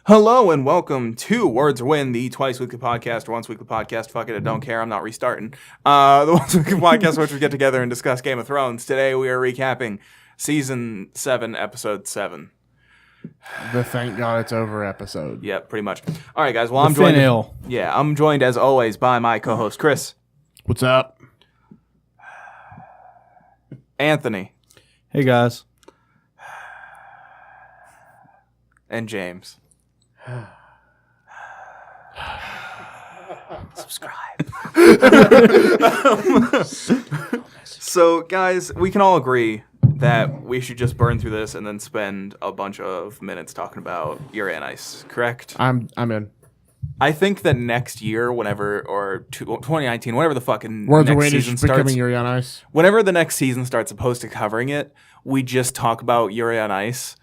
Hello and welcome to Words Win, the twice weekly podcast or once weekly podcast. Fuck it, I don't care. I'm not restarting. The once weekly podcast in which we get together and discuss Game of Thrones. Today we are recapping season 7, episode 7. The thank God it's over episode. Yeah, pretty much. All right, guys. Well, I'm joined. I'm joined as always by my co-host Chris. What's up? Anthony. Hey guys. And James. Subscribe. So, guys, we can all agree that we should just burn through this and then spend a bunch of minutes talking about Yuri on Ice, correct? I'm in. I think that next year, whenever, or 2019, whenever the fucking Words next of Win season is starts, becoming Yuri on Ice. whenever the next season starts opposed to covering it, we just talk about Yuri on Ice.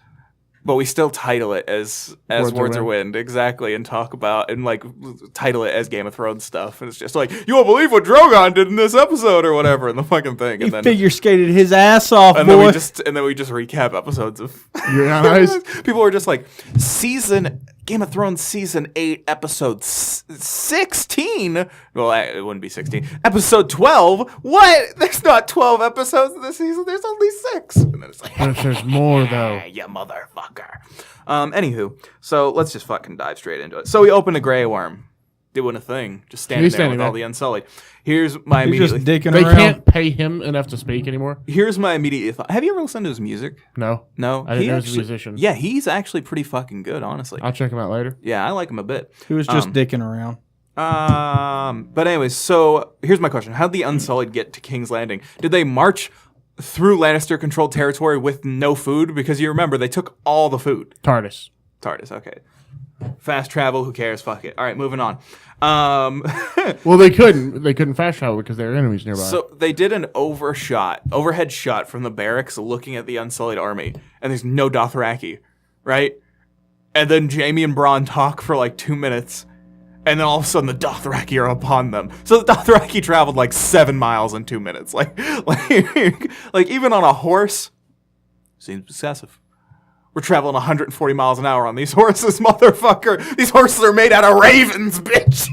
But we still title it as Words Are Wind, exactly, and talk about, and like, title it as Game of Thrones stuff. And it's just like, you won't believe what Drogon did in this episode or whatever, and the fucking thing. He figure skated his ass off, and boy. then we just recap episodes of Yuri on Ice. People were just like, Game of Thrones season 8, episode 16. Well, it wouldn't be 16. Episode 12. What? There's not 12 episodes in this season. There's only 6. And then it's like, There's more though. you motherfucker. Anywho, so let's just fucking dive straight into it. So we open a Grey Worm, doing a thing, just standing there with all the Unsullied. Here's my He's immediate. just dicking They around. can't pay him enough to speak anymore. Here's my immediate thought. Have you ever listened to his music? No. No, I didn't know he was a musician. Yeah, he's actually pretty fucking good, honestly. I'll check him out later. Yeah, I like him a bit. He was just dicking around. But anyways, so here's my question: how'd the Unsullied get to King's Landing? Did they march through Lannister-controlled territory with no food? Because you remember they took all the food. TARDIS, okay. Fast travel, who cares? Fuck it. All right, moving on. Well, they couldn't fast travel because there are enemies nearby. So they did an overhead shot from the barracks looking at the Unsullied army, and there's no Dothraki, right? And then Jaime and Bronn talk for like 2 minutes, and then all of a sudden the Dothraki are upon them. So the Dothraki traveled like 7 miles in 2 minutes. Like even on a horse, seems excessive. We're traveling 140 miles an hour on these horses, motherfucker. These horses are made out of ravens, bitch.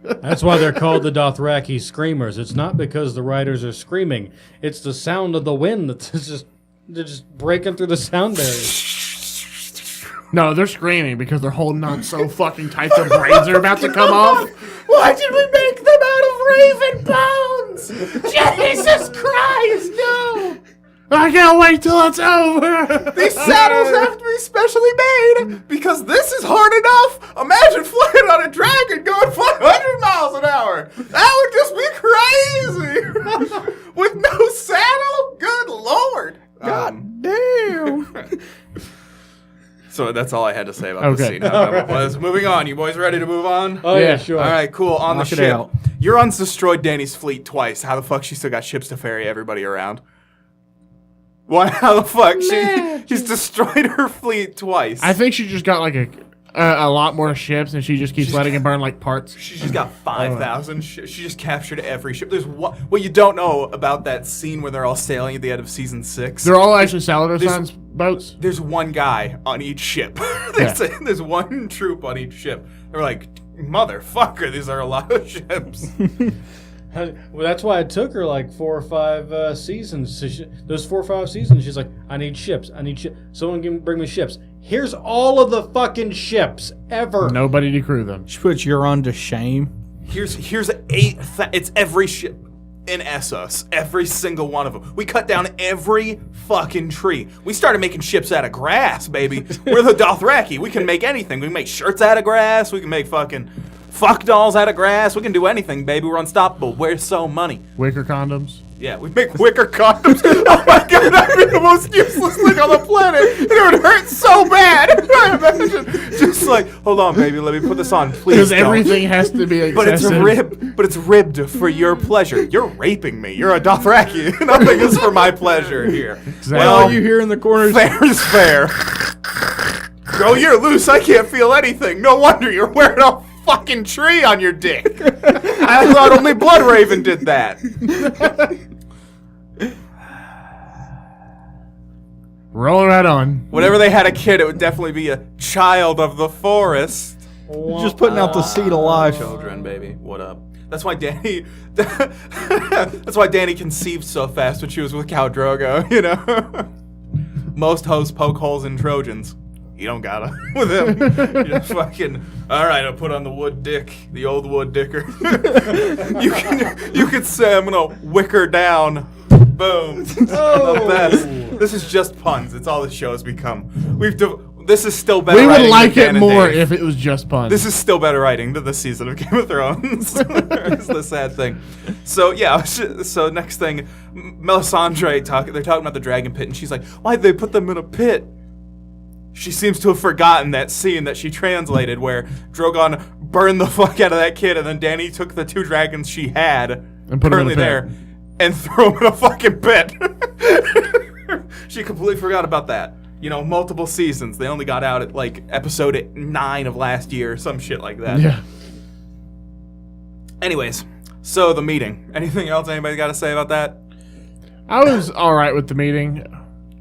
That's why they're called the Dothraki Screamers. It's not because the riders are screaming. It's the sound of the wind they're just breaking through the sound barrier. No, they're screaming because they're holding on so fucking tight their brains are about to come off. Why did we make them out of raven bones? Jesus Christ, no! I can't wait till it's over. These saddles have to be specially made because this is hard enough. Imagine flying on a dragon going 500 miles an hour. That would just be crazy. With no saddle? Good Lord. God damn. So that's all I had to say about this scene. Moving on. You boys ready to move on? Oh, yeah, sure. All right, cool. On Knock the it ship. out. Euron's destroyed Dany's fleet twice. How the fuck she still got ships to ferry everybody around? Why? How the fuck? She's destroyed her fleet twice. I think she just got like a lot more ships, and she just keeps letting it burn like parts. She's just got 5,000 ships. She just captured every ship. There's what you don't know about that scene where they're all sailing at the end of season 6. They're all actually Saladin's boats. There's one guy on each ship. There's one troop on each ship. They're like, motherfucker, these are a lot of ships. Well, that's why it took her like 4 or 5 seasons. Those 4 or 5 seasons, she's like, I need ships. Someone can bring me ships. Here's all of the fucking ships ever. Nobody to crew them. She puts Euron to shame. Here's 8. It's every ship in Essos. Every single one of them. We cut down every fucking tree. We started making ships out of grass, baby. We're the Dothraki. We can make anything. We can make shirts out of grass. We can make fucking fuck dolls out of grass. We can do anything, baby. We're unstoppable. Where's so money? Wicker condoms. Yeah, we make wicker condoms. Oh my god, that'd be the most useless thing on the planet. It would hurt so bad. Imagine just like, hold on, baby, let me put this on, please. Because everything has to be excessive. But it's ribbed for your pleasure. You're raping me. You're a Dothraki. Nothing is for my pleasure here. Exactly. Well, you hear in the corners. fair is fair. Girl, you're loose. I can't feel anything. No wonder you're wearing a fucking tree on your dick. I thought only Bloodraven did that. Roll right on. Whenever they had a kid, it would definitely be a child of the forest. Just putting out the seed of life. Children, baby. What up? That's why Danny. That's why Danny conceived so fast when she was with Khal Drogo. You know, most hosts poke holes in Trojans. You don't gotta with him. You just fucking. All right, I'll put on the wood dick, the old wood dicker. you can say I'm gonna wick her down. Boom. The best. This is just puns. It's all the show's become. This is still better. We would writing like than it Dan and more Dave. if it was just puns. This is still better writing than the season of Game of Thrones. It's the sad thing. So yeah, so next thing, Melisandre they're talking about the dragon pit, and she's like, "Why'd they put them in a pit?" She seems to have forgotten that scene that she translated where Drogon burned the fuck out of that kid, and then Dany took the 2 dragons she had And put 'em in currently a pit. there and threw them in a fucking pit. She completely forgot about that. You know, multiple seasons. They only got out at like episode 9 of last year, some shit like that. Yeah. Anyways, so the meeting. Anything else anybody got to say about that? I was all right with the meeting.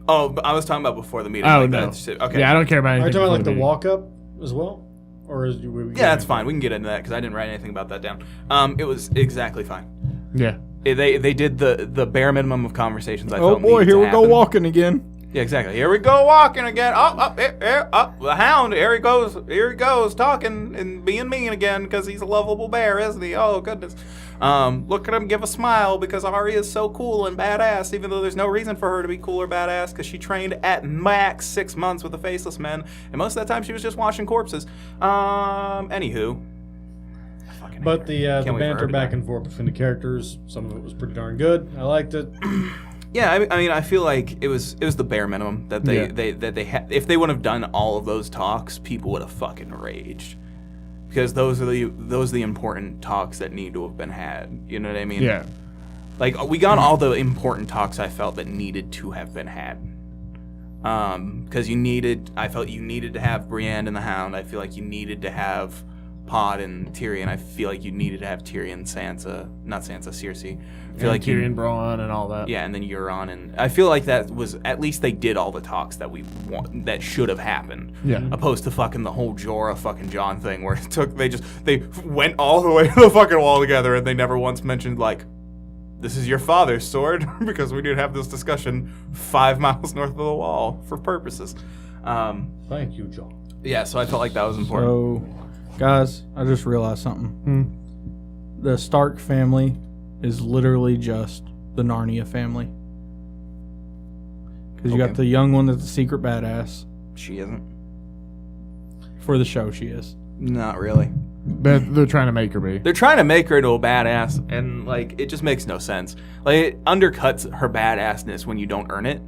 Oh, but I was talking about before the meeting. Oh, like no. that shit. Okay. Yeah, I don't care about Are you anything. talking about like the before walk up as well? Or is Yeah, that's fine. We can get into that because I didn't write anything about that down. It was exactly fine. meeting. They did the bare minimum of conversations. I Oh felt boy, needed here to we go happen. walking again. Yeah, exactly. Here we go walking again. Up, the hound. Here he goes, talking and being mean again because he's a lovable bear, isn't he? Oh goodness. Look at him give a smile because Arya is so cool and badass, even though there's no reason for her to be cool or badass because she trained at max 6 months with the Faceless Men, and most of that time she was just washing corpses. Anywho. But the Can't wait for her banter to back die. and forth between the characters, some of it was pretty darn good. I liked it. Yeah, I mean, I feel like it was the bare minimum that Yeah. they had. If they would have done all of those talks, people would have fucking raged, because those are the important talks that need to have been had. You know what I mean? Yeah. Like we got all the important talks I felt that needed to have been had. Because I felt you needed to have Brienne and the Hound. I feel like you needed to have Pod and Tyrion. I feel like you needed to have Tyrion, Cersei. I feel like you- Tyrion, Bronn, and all that. yeah, and then Euron, and I feel like that was at least they did all the talks that we want that should have happened. Yeah. Opposed to fucking the whole Jorah fucking Jon thing where they went all the way to the fucking wall together and they never once mentioned like, this is your father's sword because we did have this discussion 5 miles north of the wall for purposes. Thank you, John. Yeah, so I felt like that was important. So, guys, I just realized something. The Stark family is literally just the Narnia family. Because you got the young one that's a secret badass. She isn't. For the show, she is. Not really. They're trying to make her be. They're trying to make her into a badass, and like it just makes no sense. Like it undercuts her badassness when you don't earn it.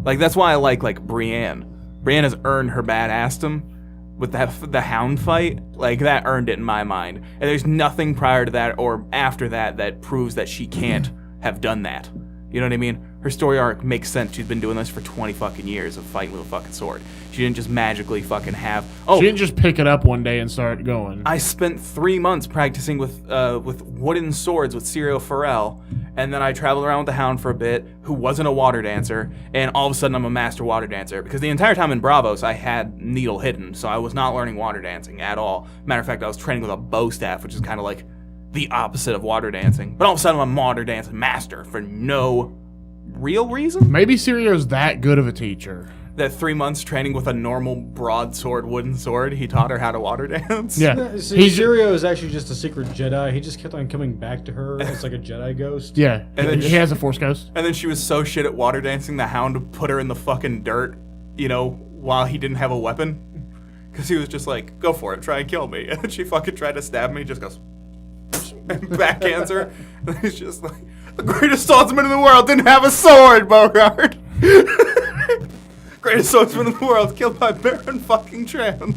Like that's why I like Brienne. Brienne has earned her badassdom with the Hound fight. Like that earned it in my mind. And there's nothing prior to that or after that that proves that she can't have done that. You know what I mean? Her story arc makes sense. She's been doing this for 20 fucking years of fighting with a fucking sword. She didn't just magically fucking have. Oh, She didn't just pick it up one day and start going. I spent 3 months practicing with wooden swords with Syrio Forel, and then I traveled around with the Hound for a bit, who wasn't a water dancer, and all of a sudden I'm a master water dancer. Because the entire time in Bravos, I had needle hidden, so I was not learning water dancing at all. Matter of fact, I was training with a bow staff, which is kind of like the opposite of water dancing. But all of a sudden I'm a water dancing master for no real reason. Maybe Sirio's that good of a teacher. That 3 months training with a normal broadsword wooden sword, he taught her how to water dance. Yeah. See, Sirio is actually just a secret Jedi. He just kept on coming back to her as like a Jedi ghost. Yeah. And then he has a Force Ghost. And then she was so shit at water dancing, the Hound put her in the fucking dirt, you know, while he didn't have a weapon. Because he was just like, go for it, try and kill me. And then she fucking tried to stab me, he just goes, and backhands her. And he's just like, the greatest swordsman in the world didn't have a sword, Bogart. Greatest swordsman in the world, killed by Baron fucking Trant.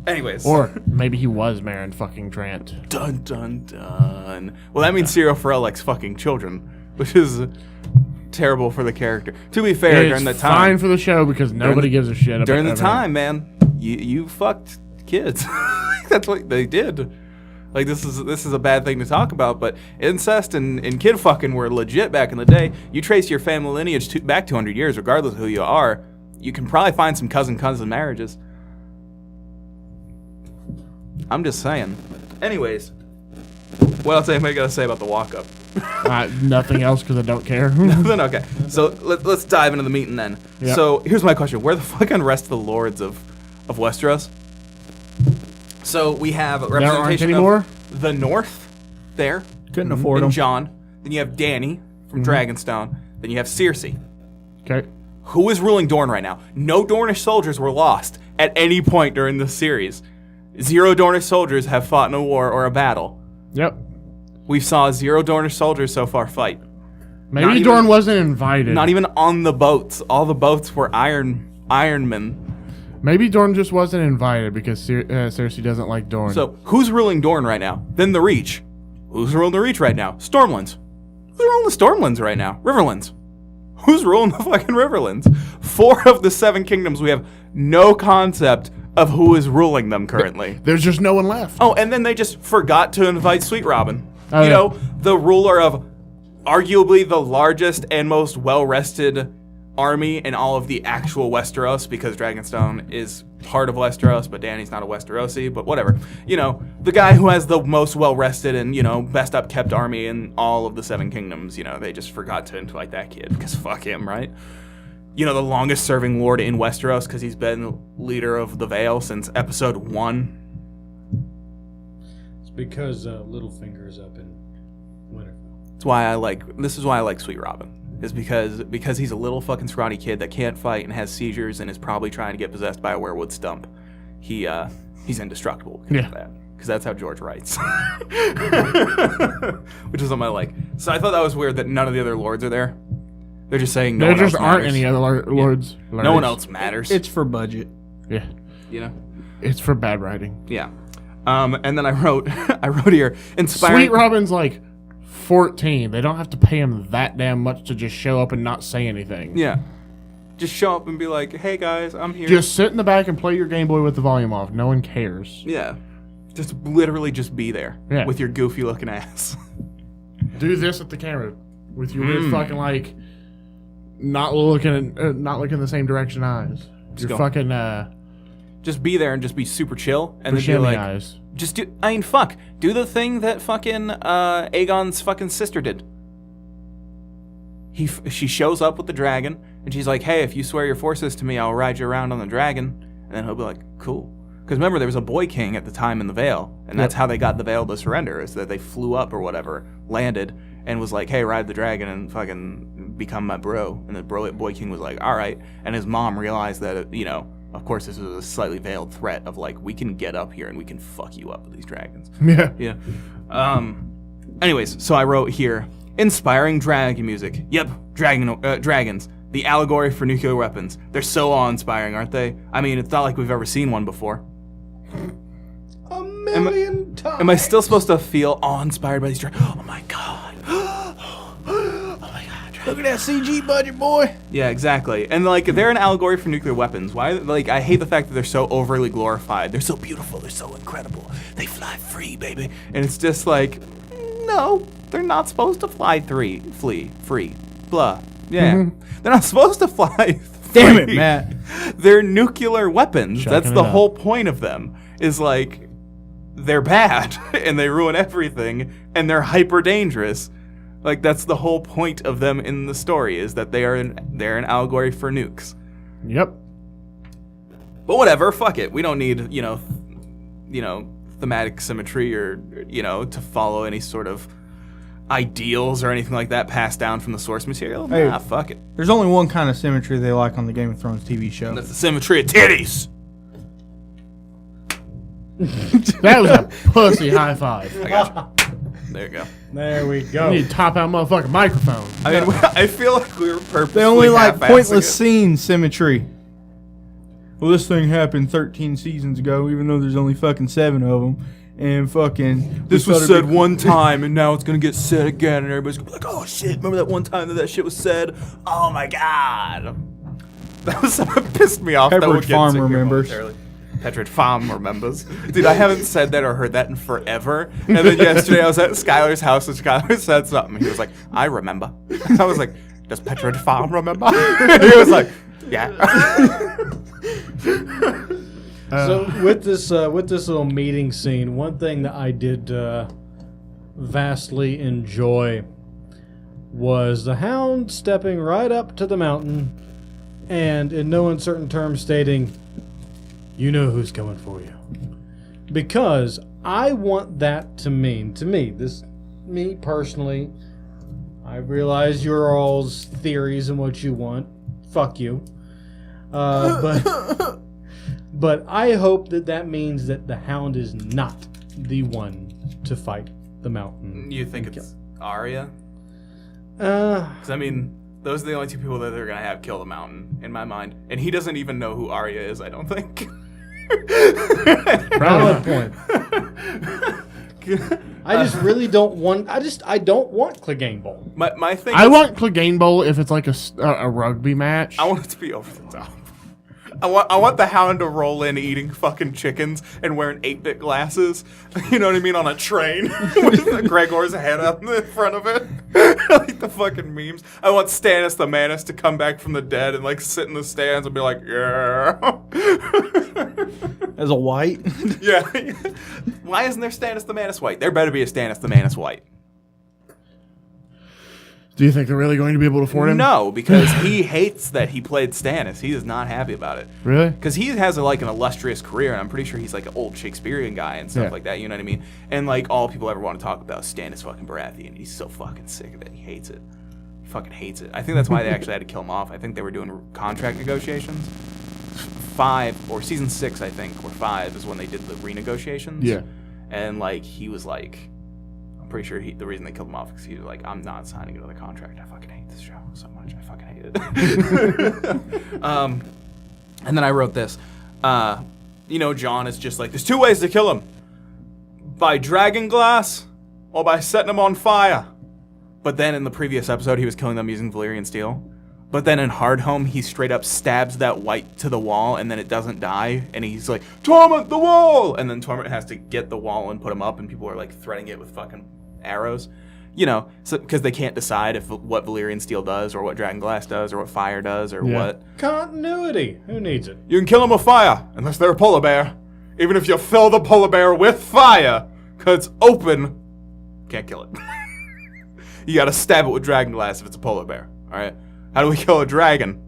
Anyways. Or maybe he was Marin fucking Trant. Dun dun dun. Well, that means Syrio Forel likes fucking children, which is terrible for the character. To be fair, during the It's time, fine for the show because nobody gives a shit about during the about time, man, you fucked kids. That's what they did. Like, this is a bad thing to talk about, but incest and kid fucking were legit back in the day. You trace your family lineage back 200 years, regardless of who you are, you can probably find some cousin marriages. I'm just saying. Anyways, what else anybody got to say about the walk-up? Nothing else because I don't care. Then okay. So let's dive into the meeting then. Yep. So here's my question: where the fucking rest of the lords of Westeros? So we have a There aren't representation anymore? of the North there, Couldn't afford and them. Jon. Then you have Dany from Dragonstone. Then you have Cersei. Okay. Who is ruling Dorne right now? No Dornish soldiers were lost at any point during this series. 0 Dornish soldiers have fought in a war or a battle. Yep. We saw 0 Dornish soldiers so far fight. Maybe Not Dorne even- wasn't invited. Not even on the boats. All the boats were Ironmen. Maybe Dorne just wasn't invited because Cersei doesn't like Dorne. So, who's ruling Dorne right now? Then the Reach. Who's ruling the Reach right now? Stormlands. Who's ruling the Stormlands right now? Riverlands. Who's ruling the fucking Riverlands? 4 of the 7 kingdoms, we have no concept of who is ruling them currently. there's just no one left. Oh, and then they just forgot to invite Sweet Robin. Oh, you yeah. know, the ruler of arguably the largest and most well-rested army in all of the actual Westeros, because Dragonstone is part of Westeros, but Dany's not a Westerosi, but whatever. You know, the guy who has the most well-rested and, you know, best up-kept army in all of the 7 kingdoms, you know, they just forgot to invite that kid, because fuck him, right? You know, the longest-serving lord in Westeros, because he's been leader of the Vale since episode 1. It's because Littlefinger is up in Winterfell. This is why I like Sweet Robin. Is because he's a little fucking scrawny kid that can't fight and has seizures and is probably trying to get possessed by a werewood stump. He's indestructible because of that. Because that's how George writes. Which is something I like. So I thought that was weird that none of the other lords are there. They're just saying no there one just else aren't matters. any other lords. No one else matters. It's for budget. Yeah. You know? It's for bad writing. Yeah. And then I wrote here, inspiring. Sweet Robin's like 14. They don't have to pay him that damn much to just show up and not say anything. Yeah. Just show up and be like, hey guys, I'm here. Just sit in the back and play your Game Boy with the volume off. No one cares. Yeah. Just literally just be there. Yeah. With your goofy looking ass. Do this at the camera with your weird fucking like not looking the same direction eyes. Your go. fucking Just be there and just be super chill. And then be Buscemi like, eyes. just do, I mean, fuck. Do the thing that fucking Aegon's fucking sister did. She shows up with the dragon, and she's like, hey, if you swear your forces to me, I'll ride you around on the dragon. And then he'll be like, cool. Because remember, there was a boy king at the time in the Vale, and that's how they got the Vale to surrender, is that they flew up or whatever, landed, and was like, hey, ride the dragon and fucking become my bro. And the boy king was like, all right. And his mom realized that, you know, of course, this was a slightly veiled threat of like, we can get up here and we can fuck you up with these dragons. Yeah. Yeah. Anyways, so I wrote here, inspiring dragon music. Yep, dragons. The allegory for nuclear weapons. They're so awe-inspiring, aren't they? I mean, it's not like we've ever seen one before. A million times. Am I still supposed to feel awe-inspired by these dragons? Oh my god. Oh my god. Look at that CG budget, boy. Yeah, exactly. And like, they're an allegory for nuclear weapons. Why? Like, I hate the fact that they're so overly glorified. They're so beautiful. They're so incredible. They fly free, baby. And it's just like, no, they're not supposed to fly free. Blah. Yeah. They're not supposed to fly free. Damn it, Matt. They're nuclear weapons. Chucking That's it the up. whole point of them. Is like, they're bad and they ruin everything and they're hyper dangerous. Like, that's the whole point of them in the story, is that they're an allegory for nukes. Yep. But whatever, fuck it. We don't need, you know, thematic symmetry or, you know, to follow any sort of ideals or anything like that passed down from the source material. Hey. Nah, fuck it. There's only one kind of symmetry they like on the Game of Thrones TV show. That's the symmetry of titties. That was a pussy high five. I got you. There you go. There we You go. need to top out motherfucking microphone. I mean, I feel like we were purposely They only like half-assing pointless it. scene symmetry. Well, this thing happened 13 seasons ago, even though there's only fucking 7 of them. And fucking... This we was thought said it'd be- one time, and now it's gonna get said again, and everybody's gonna be like, "Oh shit! Remember that one time that shit was said? Oh my god!" That was something that pissed me off. that Pepperidge we'll get Farm to here remembers. momentarily. Petrid Farm remembers. Dude, I haven't said that or heard that in forever. And then yesterday I was at Skylar's house and Skylar said something. He was like, I remember. I was like, does Petrid Farm remember? He was like, yeah. So with this little meeting scene, one thing that I did vastly enjoy was the Hound stepping right up to the mountain and in no uncertain terms stating, "You know who's coming for you." Because I want that to mean, to me personally, I realize your all's theories and what you want. Fuck you. But I hope that means that the Hound is not the one to fight the mountain. You think it's Arya? 'Cause Because, I mean, those are the only two people that they're going to have kill the mountain, in my mind. And he doesn't even know who Arya is, I don't think. Valid point. I just really don't want. I don't want Clegane Bowl. My thing I is, want Clegane Bowl if it's like a rugby match. I want it to be over the top. I want the Hound to roll in eating fucking chickens and wearing 8-bit glasses, you know what I mean, on a train with Gregor's head up in front of it. Like the fucking memes. I want Stannis the Manus to come back from the dead and like sit in the stands and be like, yeah. As a white. Yeah. Why isn't there Stannis the Manus white? There better be a Stannis the Manus white. Do you think they're really going to be able to afford him? No, because he hates that he played Stannis. He is not happy about it. Really? Because he has like an illustrious career, and I'm pretty sure he's like an old Shakespearean guy and stuff Yeah. like that. You know what I mean? And like all people ever want to talk about is Stannis fucking Baratheon. He's so fucking sick of it. He hates it. He fucking hates it. I think that's why they actually had to kill him off. I think they were doing contract negotiations. 5 or season 6, I think, or 5 is when they did the renegotiations. Yeah. And like he was like, I'm pretty sure the reason they killed him off is because he was like, I'm not signing another contract. I fucking hate this show so much. I fucking hate it. And then I wrote this. Jon is just like, there's 2 ways to kill him. By dragon glass or by setting him on fire. But then in the previous episode, he was killing them using Valyrian steel. But then in Hardhome, he straight up stabs that white to the wall, and then it doesn't die. And he's like, Torment the wall! And then Torment has to get the wall and put him up, and people are like threading it with fucking arrows. You know, because they can't decide what Valyrian steel does, or what dragon glass does, or what fire does, or what. Continuity. Who needs it? You can kill them with fire, unless they're a polar bear. Even if you fill the polar bear with fire, because it's open, can't kill it. You gotta stab it with dragon glass if it's a polar bear, alright? How do we kill a dragon?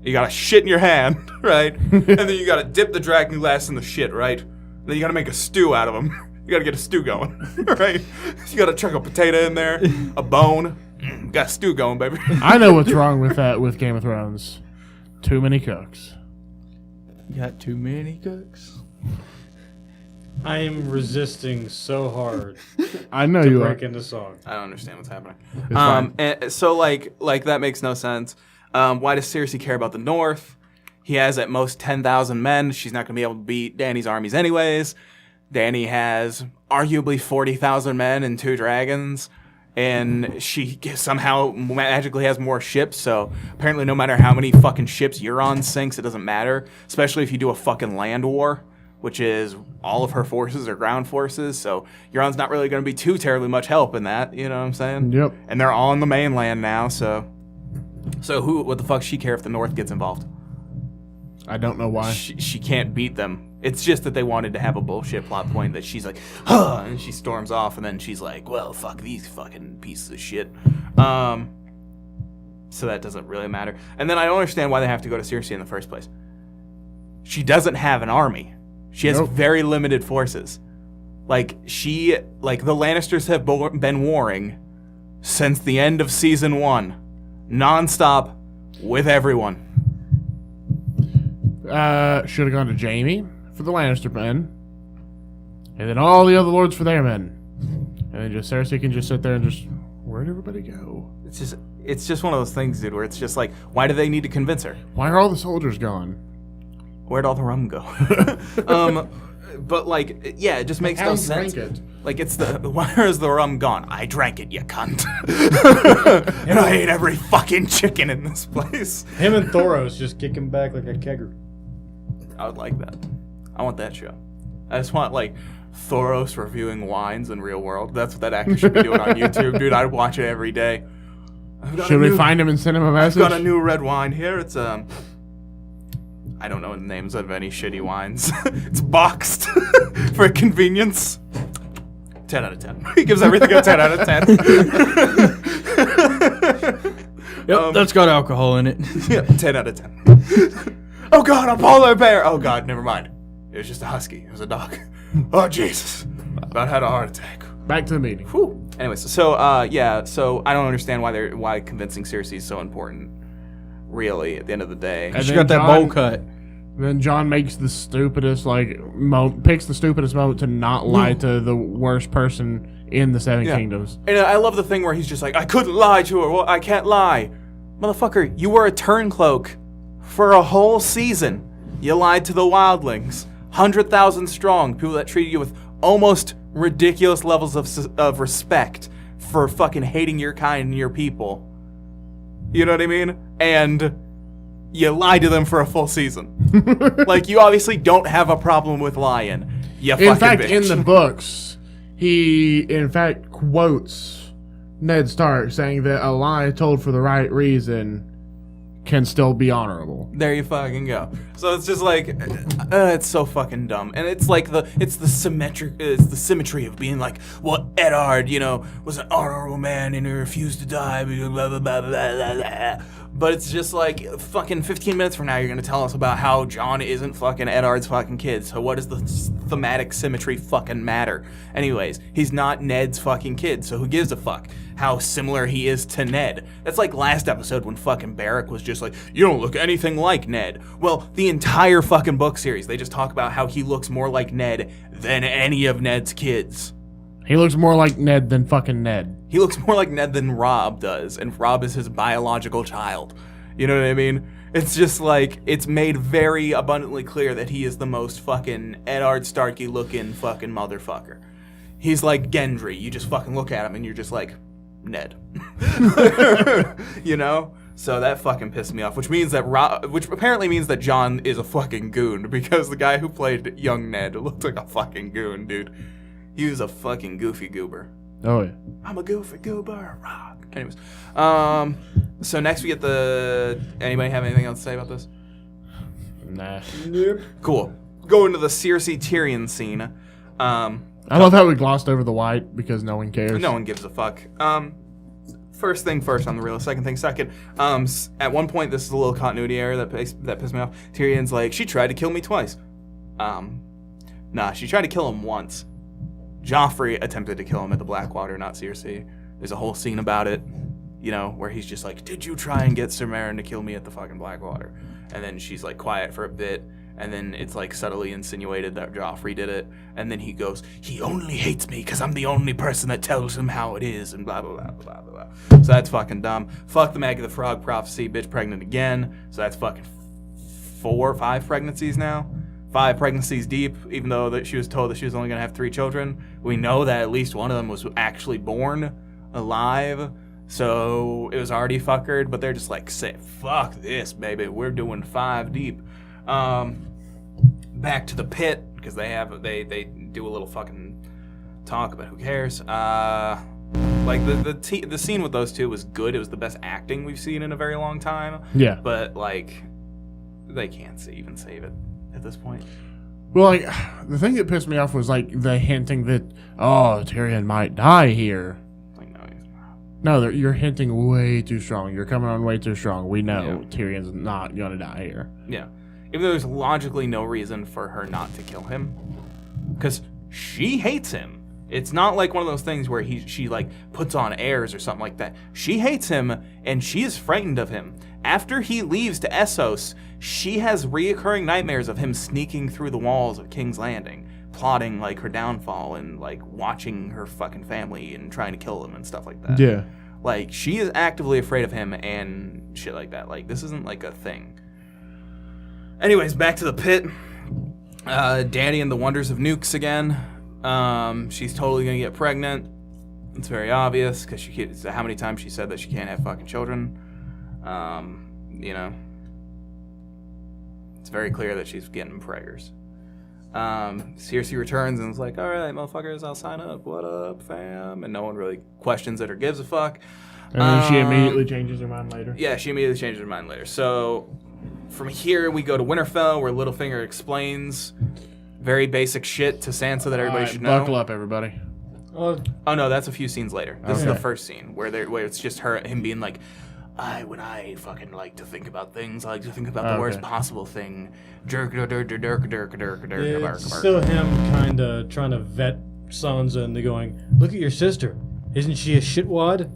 You gotta shit in your hand, right? And then you gotta dip the dragon glass in the shit, right? And then you gotta make a stew out of them. You gotta get a stew going, right? You gotta chuck a potato in there, a bone. Got a stew going, baby. I know what's wrong with that with Game of Thrones. Too many cooks. You got too many cooks. I am resisting so hard I know to you are. break into song. I don't understand what's happening. fine. And so like that makes no sense. Why does Cersei care about the North? He has at most 10,000 men. She's not going to be able to beat Dany's armies anyways. Dany has arguably 40,000 men and 2 dragons. And she somehow magically has more ships. So apparently no matter how many fucking ships Euron sinks, it doesn't matter. Especially if you do a fucking land war, which is all of her forces are ground forces. So Euron's not really going to be too terribly much help in that. You know what I'm saying? Yep. And they're all on the mainland now. So what the fuck she care if the North gets involved? I don't know why. She can't beat them. It's just that they wanted to have a bullshit plot point that she's like, huh, and she storms off, and then she's like, well, fuck these fucking pieces of shit. So that doesn't really matter. And then I don't understand why they have to go to Cersei in the first place. She doesn't have an army. She has very limited forces. Like the Lannisters have been warring since the end of season 1, nonstop, with everyone. Should have gone to Jaime for the Lannister men, and then all the other lords for their men, and then just Cersei can just sit there and just, where'd everybody go? It's just one of those things, dude, where it's just like, why do they need to convince her? Why are all the soldiers gone? Where'd all the rum go? But like, yeah, it just makes no sense. Drank it. Like, where is the rum gone? I drank it, you cunt. And I ate every fucking chicken in this place. Him and Thoros just kicking back like a kegger. I would like that. I want that show. I just want, like, Thoros reviewing wines in real world. That's what that actor should be doing on YouTube, dude. I'd watch it every day. Should we find him and send him a message? I've got a new red wine here. It's, I don't know the names of any shitty wines. It's boxed for convenience. 10 out of 10. He gives everything a 10 out of 10. Yep, that's got alcohol in it. Yeah, 10 out of 10. Oh god, a polar bear! Oh god, never mind. It was just a husky. It was a dog. Oh Jesus. About had a heart attack. Back to the meeting. Whew. Anyways, so yeah, so I don't understand why convincing Cersei is so important. Really, at the end of the day. And She then got that Jon- bowl cut. Then John makes the stupidest picks the stupidest moment to not lie to the worst person in the Seven Kingdoms. And I love the thing where he's just like, I couldn't lie to her. Well, I can't lie. Motherfucker, you were a turncloak for a whole season. You lied to the wildlings. 100,000 strong. People that treated you with almost ridiculous levels of respect for fucking hating your kind and your people. You know what I mean? And you lied to them for a full season. Like, you obviously don't have a problem with lying. You fucking In fact, bitch. in the books, he in fact quotes Ned Stark saying that a lie told for the right reason can still be honorable. There you fucking go. So it's just like, it's so fucking dumb, and it's like it's the symmetry of being like, well, Eddard, was an honorable man and he refused to die, blah blah blah blah blah blah. But it's just like, fucking 15 minutes from now, you're gonna tell us about how Jon isn't fucking Eddard's fucking kid. So what does the thematic symmetry fucking matter? Anyways, he's not Ned's fucking kid, so who gives a fuck how similar he is to Ned? That's like last episode when fucking Beric was just like, you don't look anything like Ned. Well, the entire fucking book series, they just talk about how he looks more like Ned than any of Ned's kids. He looks more like Ned than fucking Ned. He looks more like Ned than Robb does, and Robb is his biological child. You know what I mean? It's just like, it's made very abundantly clear that he is the most fucking Eddard Starky looking fucking motherfucker. He's like Gendry. You just fucking look at him and you're just like, Ned. You know? So that fucking pissed me off, which apparently means that Jon is a fucking goon, because the guy who played young Ned looked like a fucking goon, dude. He was a fucking goofy goober. Oh yeah. I'm a goofy goober, rock. Anyways, so next we get anybody have anything else to say about this? Nah. Nope. Cool. Go into the Cersei Tyrion scene. I love how we glossed over the white because no one cares. No one gives a fuck. First thing first on the reel, second thing second. At one point, this is a little continuity error that pissed me off. Tyrion's like, she tried to kill me twice. Nah, she tried to kill him once. Joffrey attempted to kill him at the Blackwater, not Cersei. There's a whole scene about it, where he's just like, did you try and get Ser Meryn to kill me at the fucking Blackwater? And then she's like quiet for a bit, and then it's like subtly insinuated that Joffrey did it, and then he goes, he only hates me because I'm the only person that tells him how it is, and blah, blah, blah, blah, blah, blah. So that's fucking dumb. Fuck the Maggie the Frog prophecy, bitch pregnant again. So that's fucking 4 or 5 pregnancies now. 5 pregnancies deep, even though that she was told that she was only going to have 3 children. We know that at least one of them was actually born alive, so it was already fuckered, but they're just like, say, fuck this, baby, we're doing 5 deep. Back to the pit, because they do a little fucking talk, but who cares? Like, the scene with those two was good. It was the best acting we've seen in a very long time. Yeah. But, like, they can't even save it at this point. Well, like, the thing that pissed me off was, like, the hinting that, Tyrion might die here. Like, no, he's not. No, you're hinting way too strong. You're coming on way too strong. We know Tyrion's not going to die here. Yeah. Even though there's logically no reason for her not to kill him. Because she hates him. It's not like one of those things where she like puts on airs or something like that. She hates him, and she is frightened of him. After he leaves to Essos, she has reoccurring nightmares of him sneaking through the walls of King's Landing, plotting like her downfall and like watching her fucking family and trying to kill them and stuff like that. Yeah. Like, she is actively afraid of him and shit like that. Like, this isn't like a thing. Anyways, back to the pit. Dany and the Wonders of Nukes again. She's totally gonna get pregnant. It's very obvious because how many times she said that she can't have fucking children. It's very clear that she's getting preggers. Cersei returns and is like, all right, motherfuckers, I'll sign up. What up, fam? And no one really questions it or gives a fuck. And then she immediately changes her mind later. Yeah, she immediately changes her mind later. So from here, we go to Winterfell, where Littlefinger explains very basic shit to Sansa that everybody should know. Buckle up, everybody. Oh no, that's a few scenes later. This is the Okay. first scene where it's just him being like, when I fucking like to think about things, I like to think about the worst possible thing. It's still him kind of trying to vet Sansa into going, look at your sister. Isn't she a shitwad?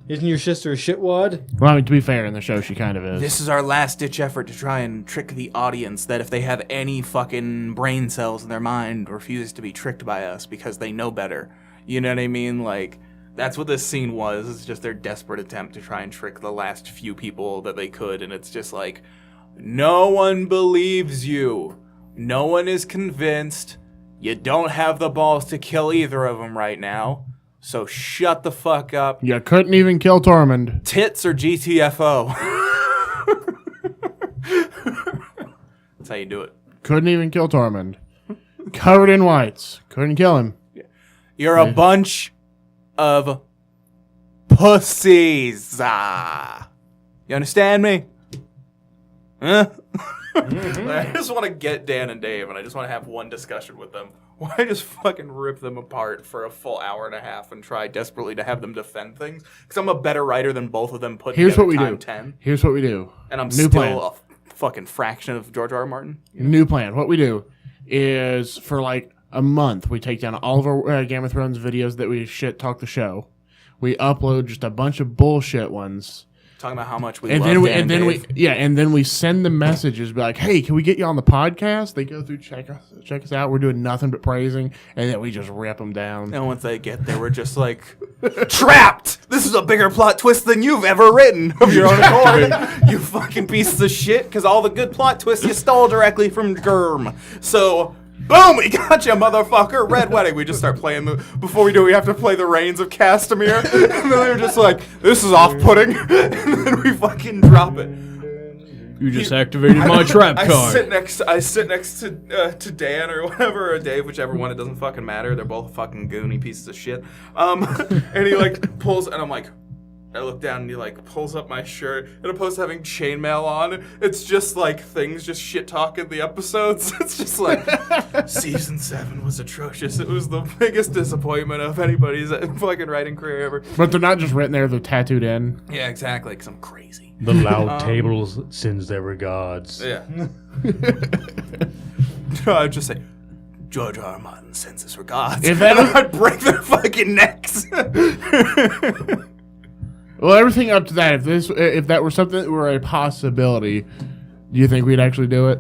Isn't your sister a shitwad? Well, I mean, to be fair, in the show, she kind of is. This is our last-ditch effort to try and trick the audience that if they have any fucking brain cells in their mind, refuse to be tricked by us because they know better. You know what I mean? Like, that's what this scene was. It's just their desperate attempt to try and trick the last few people that they could, and it's just like, no one believes you. No one is convinced. You don't have the balls to kill either of them right now. So shut the fuck up. You couldn't even kill Tormund. Tits or GTFO. That's how you do it. Couldn't even kill Tormund. Covered in whites. Couldn't kill him. You're a bunch of pussies. You understand me? Huh? I just want to get Dan and Dave, and I just want to have one discussion with them. Why just fucking rip them apart for a full hour and a half and try desperately to have them defend things? Because I'm a better writer than both of them put Here's together what we time do. 10. Here's what we do. And I'm New still plan. a fucking fraction of George R. R. Martin. New plan. What we do is for like a month, we take down all of our Game of Thrones videos that we shit talk the show. We upload just a bunch of bullshit ones. Talking about how much we And love then we, Dan and then Dave. and then we send them messages, be like, "Hey, can we get you on the podcast?" They go through, check us out. We're doing nothing but praising, and then we just rip them down. And once they get there, we're just like, trapped! This is a bigger plot twist than you've ever written of your own accord. You fucking pieces of shit, because all the good plot twists you stole directly from Germ. So, boom, we got you, motherfucker. Red Wedding. We just start playing before we do, we have to play the Reigns of Castamere. And then they're just like, this is off-putting. And then we fucking drop it. You just activated my trap I card. sit next to Dan or whatever, or Dave, whichever one. It doesn't fucking matter. They're both fucking goony pieces of shit. And he like pulls, and I'm like, I look down and he like pulls up my shirt, and opposed to having chainmail on, it's just like things just shit talking the episodes. It's just like season 7 was atrocious. It was the biggest disappointment of anybody's fucking writing career ever. But they're not just written there; they're tattooed in. Yeah, exactly. Because I'm crazy. The loud tables sins their regards. Yeah. I'd just say, George R. R. Martin sends his regards. If that- and I'd break their fucking necks. Well, everything up to that. If that were something that were a possibility, do you think we'd actually do it?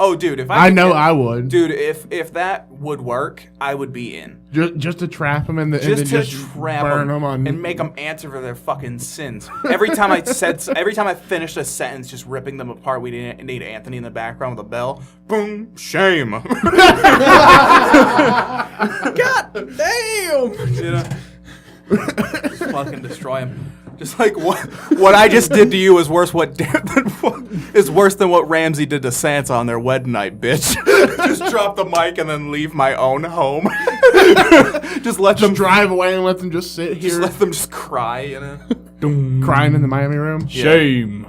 Oh, dude, if I could know get- I would. Dude, if that would work, I would be in. Just to trap them and Just then to trap burn them them on. and make them answer for their fucking sins. Every time I finished a sentence, just ripping them apart, we didn't need Anthony in the background with a bell. Boom, shame. God damn. You know, just fucking destroy him. Just like what I just did to you is worse. Is worse than what Ramsay did to Sansa on their wedding night, bitch. Just drop the mic and then leave my own home. Just let them drive away and let them just sit Just here let them just cry, you know. crying in the Miami room. Shame.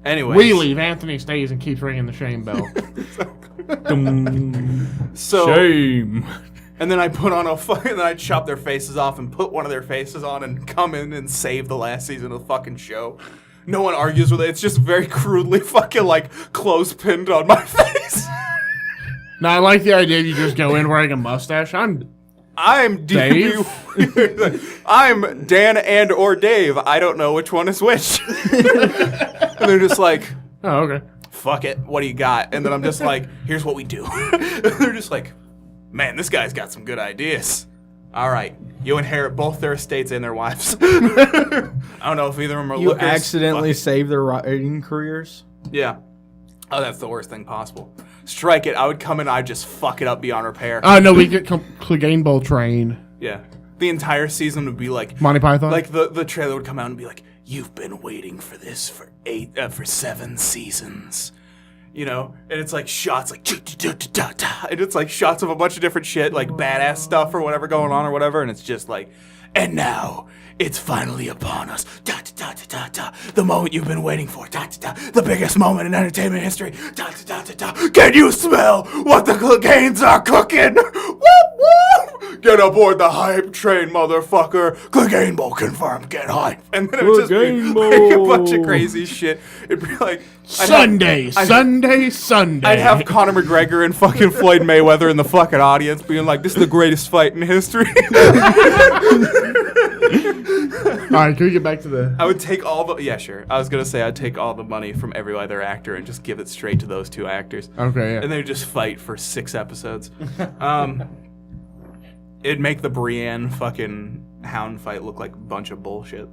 Anyway, We leave. Anthony stays and keeps ringing the shame bell. So Shame. and then I put on then I chop their faces off and put one of their faces on and come in and save the last season of the fucking show. No one argues with it. It's just very crudely fucking like close-pinned on my face. Now, I like the idea of you just go in wearing a mustache. I'm Dave. I'm Dan and or Dave. I don't know which one is which. And they're just like, Oh, okay. fuck it. What do you got? And then I'm just like, here's what we do. And they're just like, man, this guy's got some good ideas. All right, you inherit both their estates and their wives. I don't know if either of them are You lookers. accidentally Fuck save their writing careers. it. Yeah. Oh, that's the worst thing possible. Strike it. I would come in, I'd just fuck it up beyond repair. Oh, no, we get Clegane Bowl train. Yeah. The entire season would be like, Monty Python? like the trailer would come out and be like, you've been waiting for this for 7 seasons. you know, and it's like shots like and it's like shots of a bunch of different shit, like badass stuff or whatever going on or whatever, and it's just like, and now it's finally upon us. The moment you've been waiting for. The biggest moment in entertainment history. Can you smell what the Cleganes are cooking? Woo woo! Get aboard the hype train, motherfucker. Clegane Bowl confirmed. Get hype. And then it would just be like a bunch of crazy shit. It'd be like Sunday. I'd have Conor McGregor and fucking Floyd Mayweather in the fucking audience being like, this is the greatest fight in history. All right, can we get back to the... I would take all the... Yeah, sure. I was going to say I'd take all the money from every other actor and just give it straight to those two actors. Okay, yeah. And they would just fight for 6 episodes. It'd make the Brienne fucking hound fight look like a bunch of bullshit.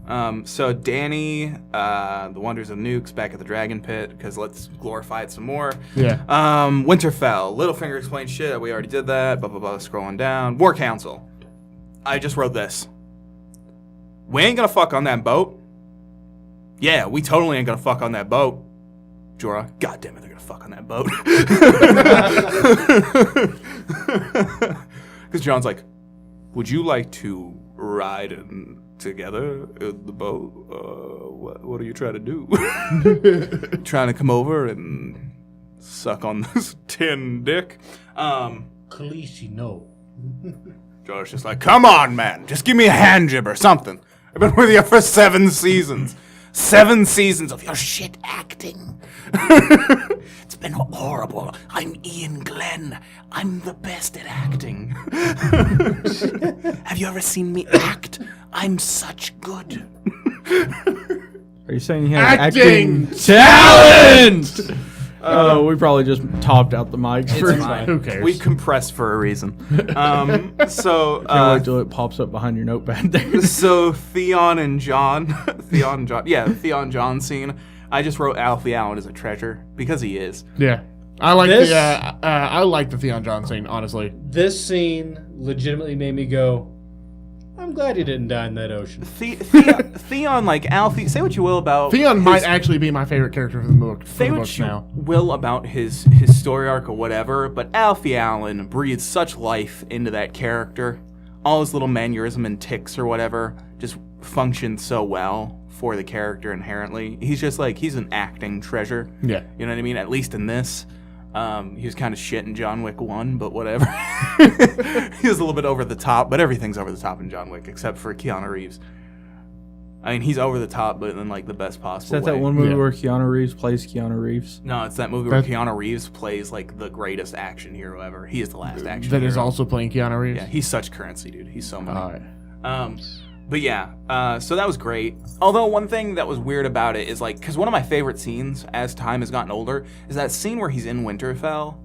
So Danny, the Wonders of Nukes, back at the Dragon Pit, because let's glorify it some more. Yeah. Winterfell. Littlefinger explains shit. We already did that. Blah, blah, blah. Scrolling down. War Council. I just wrote this. We ain't gonna fuck on that boat. Yeah, we totally ain't gonna fuck on that boat. Jorah, goddamn it, they're gonna fuck on that boat. Because John's like, would you like to ride together in the boat? What are you trying to do? Trying to come over and suck on this tin dick? Khaleesi, no. Jorah's just like, come on, man. Just give me a hand jib or something. I've been with you for 7 seasons. 7 seasons of your shit acting. It's been horrible. I'm Ian Glenn. I'm the best at acting. Have you ever seen me act? I'm such good. Are you saying he has Acting talent? Oh, we probably just topped out the mics. It's fine. Who cares? We compressed for a reason. So Can't wait till it pops up behind your notepad there. So Theon and John, Theon John scene. I just wrote Alfie Allen as a treasure because he is. Yeah. I like This- I like the Theon John scene, honestly. This scene legitimately made me go, I'm glad he didn't die in that ocean. Theon, like Alfie, say what you will about Theon his- might actually be my favorite character from the book. From Say the what books you now. will about his story arc or whatever, but Alfie Allen breathes such life into that character. All his little mannerism and tics or whatever just function so well for the character inherently. He's just like, he's an acting treasure. Yeah. You know what I mean? At least in this. He was kind of shit in John Wick 1, but whatever. He was a little bit over the top, but everything's over the top in John Wick except for Keanu Reeves. I mean, he's over the top, but in like the best Is possible that way. one movie Yeah. where Keanu Reeves plays Keanu Reeves? No, it's that movie where That- Keanu Reeves plays like the greatest action hero ever. He is the last action That hero. is also playing Keanu Reeves. Yeah, he's such currency, dude. He's so money. All right. But yeah, so that was great. Although one thing that was weird about it is like, because one of my favorite scenes as time has gotten older is that scene where he's in Winterfell.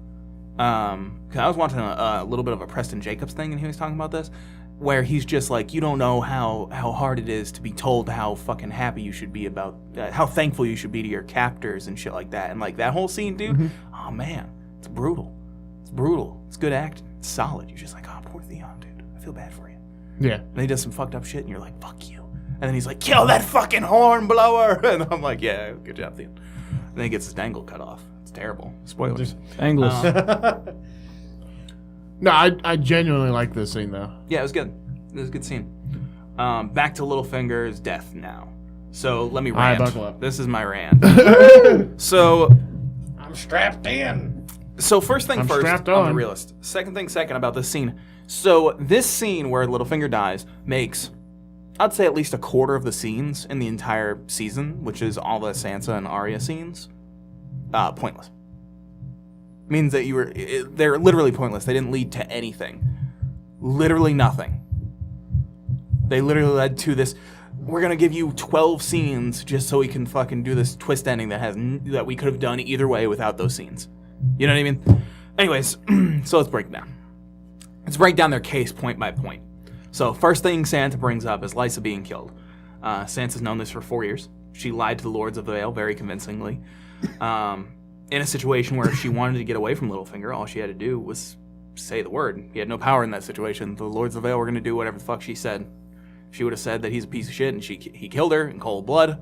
Because I was watching a little bit of a Preston Jacobs thing, and he was talking about this, where he's just like, you don't know how hard it is to be told how fucking happy you should be about, how thankful you should be to your captors and shit like that. And like that whole scene, dude, oh man, it's brutal. It's brutal. It's good act. It's solid. You're just like, oh, poor Theon, dude. I feel bad for you. Yeah. And he does some fucked up shit, and you're like, fuck you. And then he's like, kill that fucking horn blower. And I'm like, yeah, good job, Theon. And then he gets his dangle cut off. It's terrible. Spoilers. Angles. No, I genuinely like this scene though. Yeah, it was good. It was a good scene. Back to Littlefinger's death now. So let me All right, rant. buckle up. This is my rant. So I'm strapped in. first thing I'm first, strapped I'm a on. realist. Second thing second about this scene. So this scene where Littlefinger dies makes, I'd say, at least a quarter of the scenes in the entire season, which is all the Sansa and Arya scenes, pointless. Means that they're literally pointless. They didn't lead to anything. Literally nothing. They literally led to this, we're gonna give you 12 scenes just so we can fucking do this twist ending that we could have done either way without those scenes. You know what I mean? Anyways, so let's break it down. Let's break down their case point by point. So first thing Sansa brings up is Lysa being killed. Sansa's known this for 4 years. She lied to the Lords of the Vale very convincingly. In a situation where if she wanted to get away from Littlefinger, all she had to do was say the word. He had no power in that situation. The Lords of the Vale were going to do whatever the fuck she said. She would have said that he's a piece of shit and he killed her in cold blood.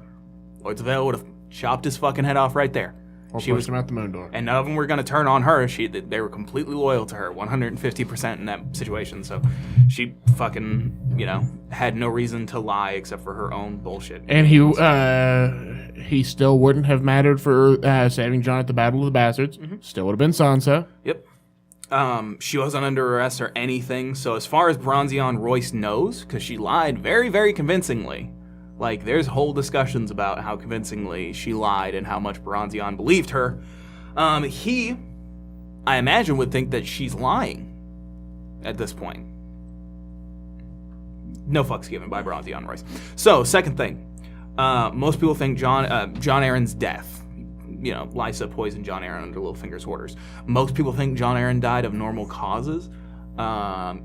Lords of the Vale would have chopped his fucking head off right there. Or She pushed was, him out the moon door. and none of them were going to turn on her. They were completely loyal to her, 150% in that situation. So she fucking, had no reason to lie except for her own bullshit. And he still wouldn't have mattered for saving Jon at the Battle of the Bastards. Still would have been Sansa. Yep. She wasn't under arrest or anything. So as far as Bronzion Royce knows, because she lied very, very convincingly. Like, there's whole discussions about how convincingly she lied and how much Bronzion believed her. He, I imagine, would think that she's lying at this point. No fucks given by Bronzion Royce. So, second thing. Most people think Jon Arryn's death. Lysa poisoned Jon Arryn under Littlefinger's orders. Most people think Jon Arryn died of normal causes.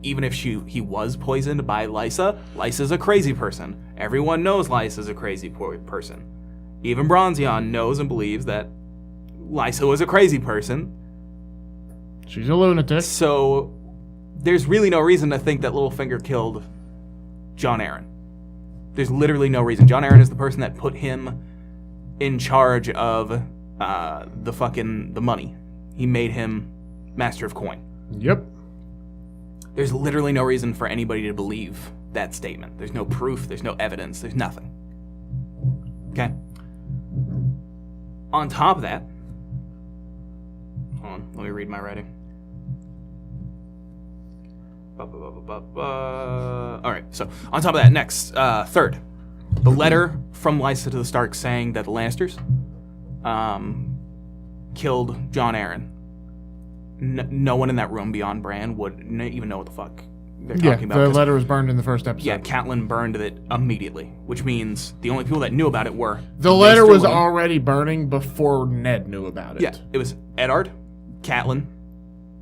Even if he was poisoned by Lysa, Lysa's a crazy person. Everyone knows Lysa's a crazy person. Even Bronzion knows and believes that Lysa was a crazy person. She's a lunatic. So there's really no reason to think that Littlefinger killed Jon Arryn. There's literally no reason. Jon Arryn is the person that put him in charge of the money. He made him master of coin. Yep. There's literally no reason for anybody to believe that statement. There's no proof, there's no evidence, there's nothing. Okay? On top of that, hold on, let me read my writing. Alright, so on top of that, next, third, the letter from Lysa to the Starks saying that the Lannisters killed Jon Arryn. No one in that room beyond Bran would even know what the fuck they're talking about. The letter was burned in the first episode. Yeah, Catelyn burned it immediately, which means the only people that knew about it were... The letter was Lewin. already burning before Ned knew about it. Yeah, it was Eddard, Catelyn,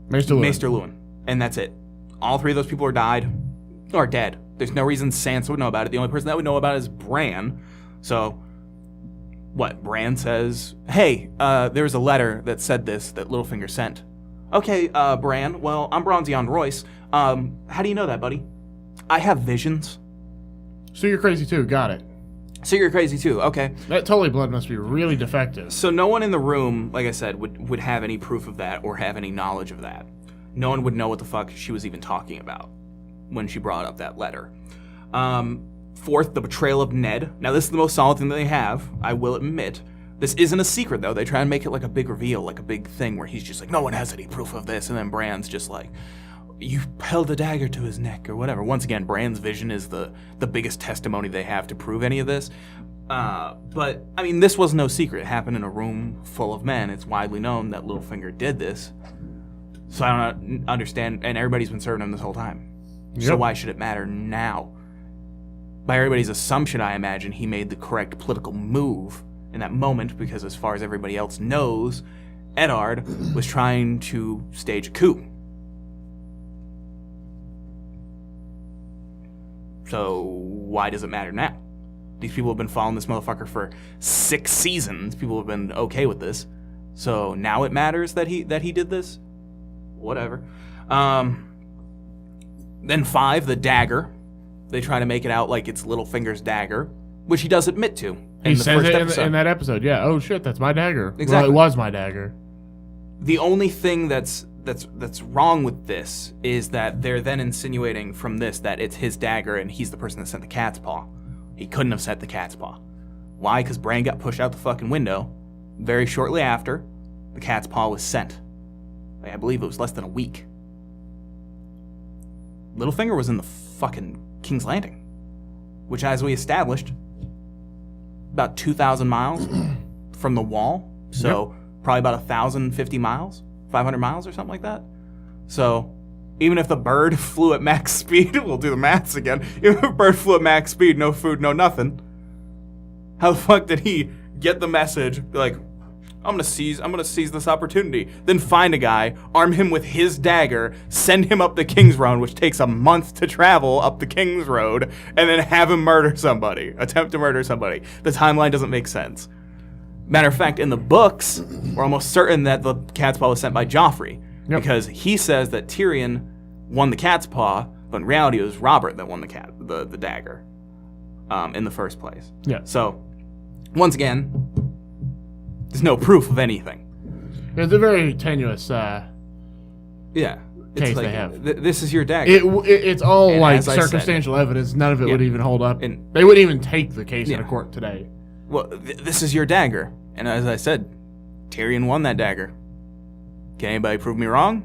Maester Luwin. Maester Luwin, and that's it. All three of those people are dead. There's no reason Sansa would know about it. The only person that would know about it is Bran. So, what? Bran says, hey, there was a letter that said this that Littlefinger sent. Okay, Bran, well, I'm Bronzion Royce. How do you know that, buddy? I have visions. So you're crazy too, got it. So you're crazy too, okay. That Tully blood must be really defective. So no one in the room, like I said, would have any proof of that or have any knowledge of that. No one would know what the fuck she was even talking about when she brought up that letter. Fourth, the betrayal of Ned. Now, this is the most solid thing that they have, I will admit. This isn't a secret, though. They try and make it like a big reveal, like a big thing where he's just like, no one has any proof of this. And then Bran's just like, you held a dagger to his neck or whatever. Once again, Bran's vision is the biggest testimony they have to prove any of this. But, I mean, this was no secret. It happened in a room full of men. It's widely known that Littlefinger did this. So I don't understand. And everybody's been serving him this whole time. Yep. So why should it matter now? By everybody's assumption, I imagine he made the correct political move in that moment, because as far as everybody else knows, Eddard was trying to stage a coup. So why does it matter now? These people have been following this motherfucker for 6 seasons. People have been okay with this. So now it matters that he did this? Whatever. Then 5, the dagger. They try to make it out like it's Littlefinger's dagger, which he does admit to. He says it in that episode. Yeah. Oh shit, that's my dagger. Exactly. Well, it was my dagger. The only thing that's wrong with this is that they're then insinuating from this that it's his dagger and he's the person that sent the cat's paw. He couldn't have sent the cat's paw. Why? Because Bran got pushed out the fucking window very shortly after the cat's paw was sent. I believe it was less than a week. Littlefinger was in the fucking King's Landing, which, as we established, about 2,000 miles from the wall. So probably about 1,050 miles, 500 miles or something like that. So even if the bird flew at max speed, we'll do the maths again. Even if a bird flew at max speed, no food, no nothing, how the fuck did he get the message? Be like, I'm gonna seize this opportunity. Then find a guy, arm him with his dagger, send him up the King's Road, which takes a month to travel up the King's Road, and then have him attempt to murder somebody. The timeline doesn't make sense. Matter of fact, in the books, we're almost certain that the cat's paw was sent by Joffrey. Yep. Because he says that Tyrion won the cat's paw, but in reality it was Robert that won the dagger in the first place. Yeah. So, once again, There's no proof of anything. It's a very tenuous. Yeah. Case they have. This is your dagger. It's all And like as I said- circumstantial evidence. None of it would Yeah. even hold up. And- They wouldn't even take the case Yeah. into court today. Well, this is your dagger. And as I said, Tyrion won that dagger. Can anybody prove me wrong?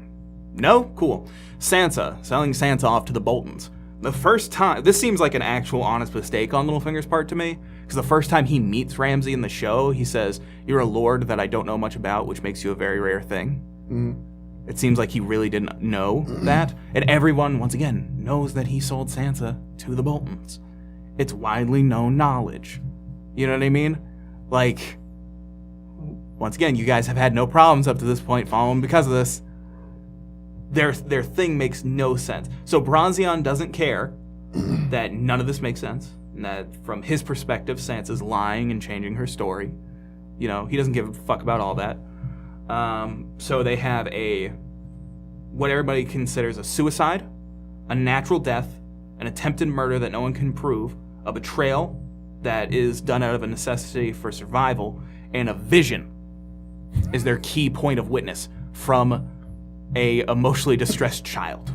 No? Cool. Sansa, selling Sansa off to the Boltons. The first time, this seems like an actual honest mistake on Littlefinger's part to me, because the first time he meets Ramsay in the show, he says, "You're a lord that I don't know much about, which makes you a very rare thing." It seems like he really didn't know that. And everyone, once again, knows that he sold Sansa to the Boltons. It's widely known knowledge. You know what I mean? Like, once again, you guys have had no problems up to this point following because of this. Their thing makes no sense. So Bronzion doesn't care that none of this makes sense. And that from his perspective, Sansa's lying and changing her story. You know, he doesn't give a fuck about all that. So they have what everybody considers a suicide, a natural death, an attempted murder that no one can prove, a betrayal that is done out of a necessity for survival, and a vision is their key point of witness from a emotionally distressed child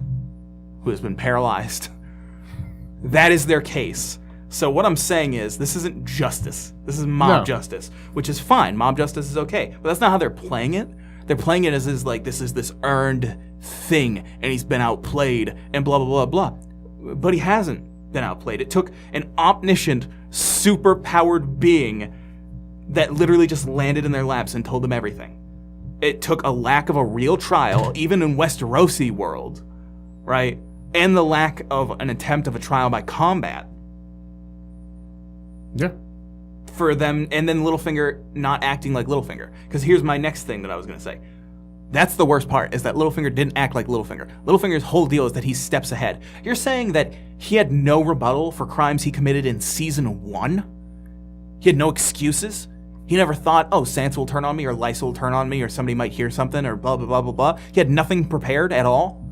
who has been paralyzed. That is their case. So what I'm saying is, this isn't justice. This is mob justice, which is fine. Mob justice is okay. But that's not how they're playing it. They're playing it as like, this is this earned thing, and he's been outplayed, and blah, blah, blah, blah. But he hasn't been outplayed. It took an omniscient, super-powered being that literally just landed in their laps and told them everything. It took a lack of a real trial, even in Westerosi world, right? And the lack of an attempt of a trial by combat. Yeah. For them, and then Littlefinger not acting like Littlefinger. Because here's my next thing that I was going to say. That's the worst part, is that Littlefinger didn't act like Littlefinger. Littlefinger's whole deal is that he steps ahead. You're saying that he had no rebuttal for crimes he committed in Season 1? He had no excuses? He never thought, oh, Sansa will turn on me, or Lysa will turn on me, or somebody might hear something, or blah, blah, blah, blah, blah. He had nothing prepared at all?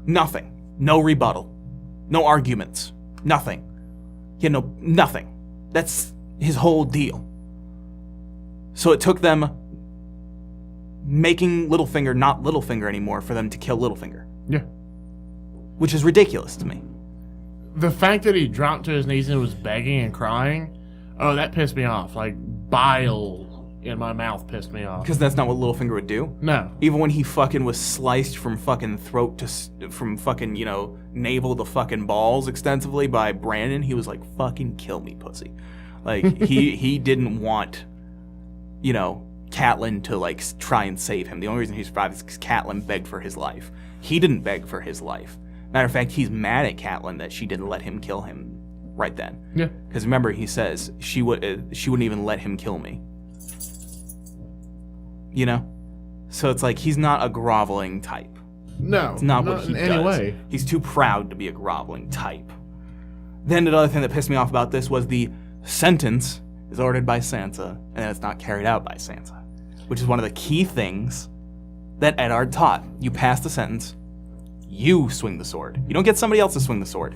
Nothing. No rebuttal. No arguments. Nothing. He had nothing. That's his whole deal. So it took them making Littlefinger not Littlefinger anymore for them to kill Littlefinger. Yeah. Which is ridiculous to me. The fact that he dropped to his knees and was begging and crying, oh, that pissed me off. Like, bile in my mouth pissed me off. Because that's not what Littlefinger would do. No. Even when he fucking was sliced from fucking throat from fucking, navel to fucking balls extensively by Brandon, he was like, fucking kill me, pussy. Like, he didn't want, Catelyn to, like, try and save him. The only reason he survived is because Catelyn begged for his life. He didn't beg for his life. Matter of fact, he's mad at Catelyn that she didn't let him kill him right then. Yeah. Because remember, he says she wouldn't even let him kill me. So it's like, he's not a groveling type. No. It's not what he in does. any way. He's too proud to be a groveling type. Then the other thing that pissed me off about this was the sentence is ordered by Sansa, and then it's not carried out by Sansa, which is one of the key things that Eddard taught. You pass the sentence, you swing the sword. You don't get somebody else to swing the sword.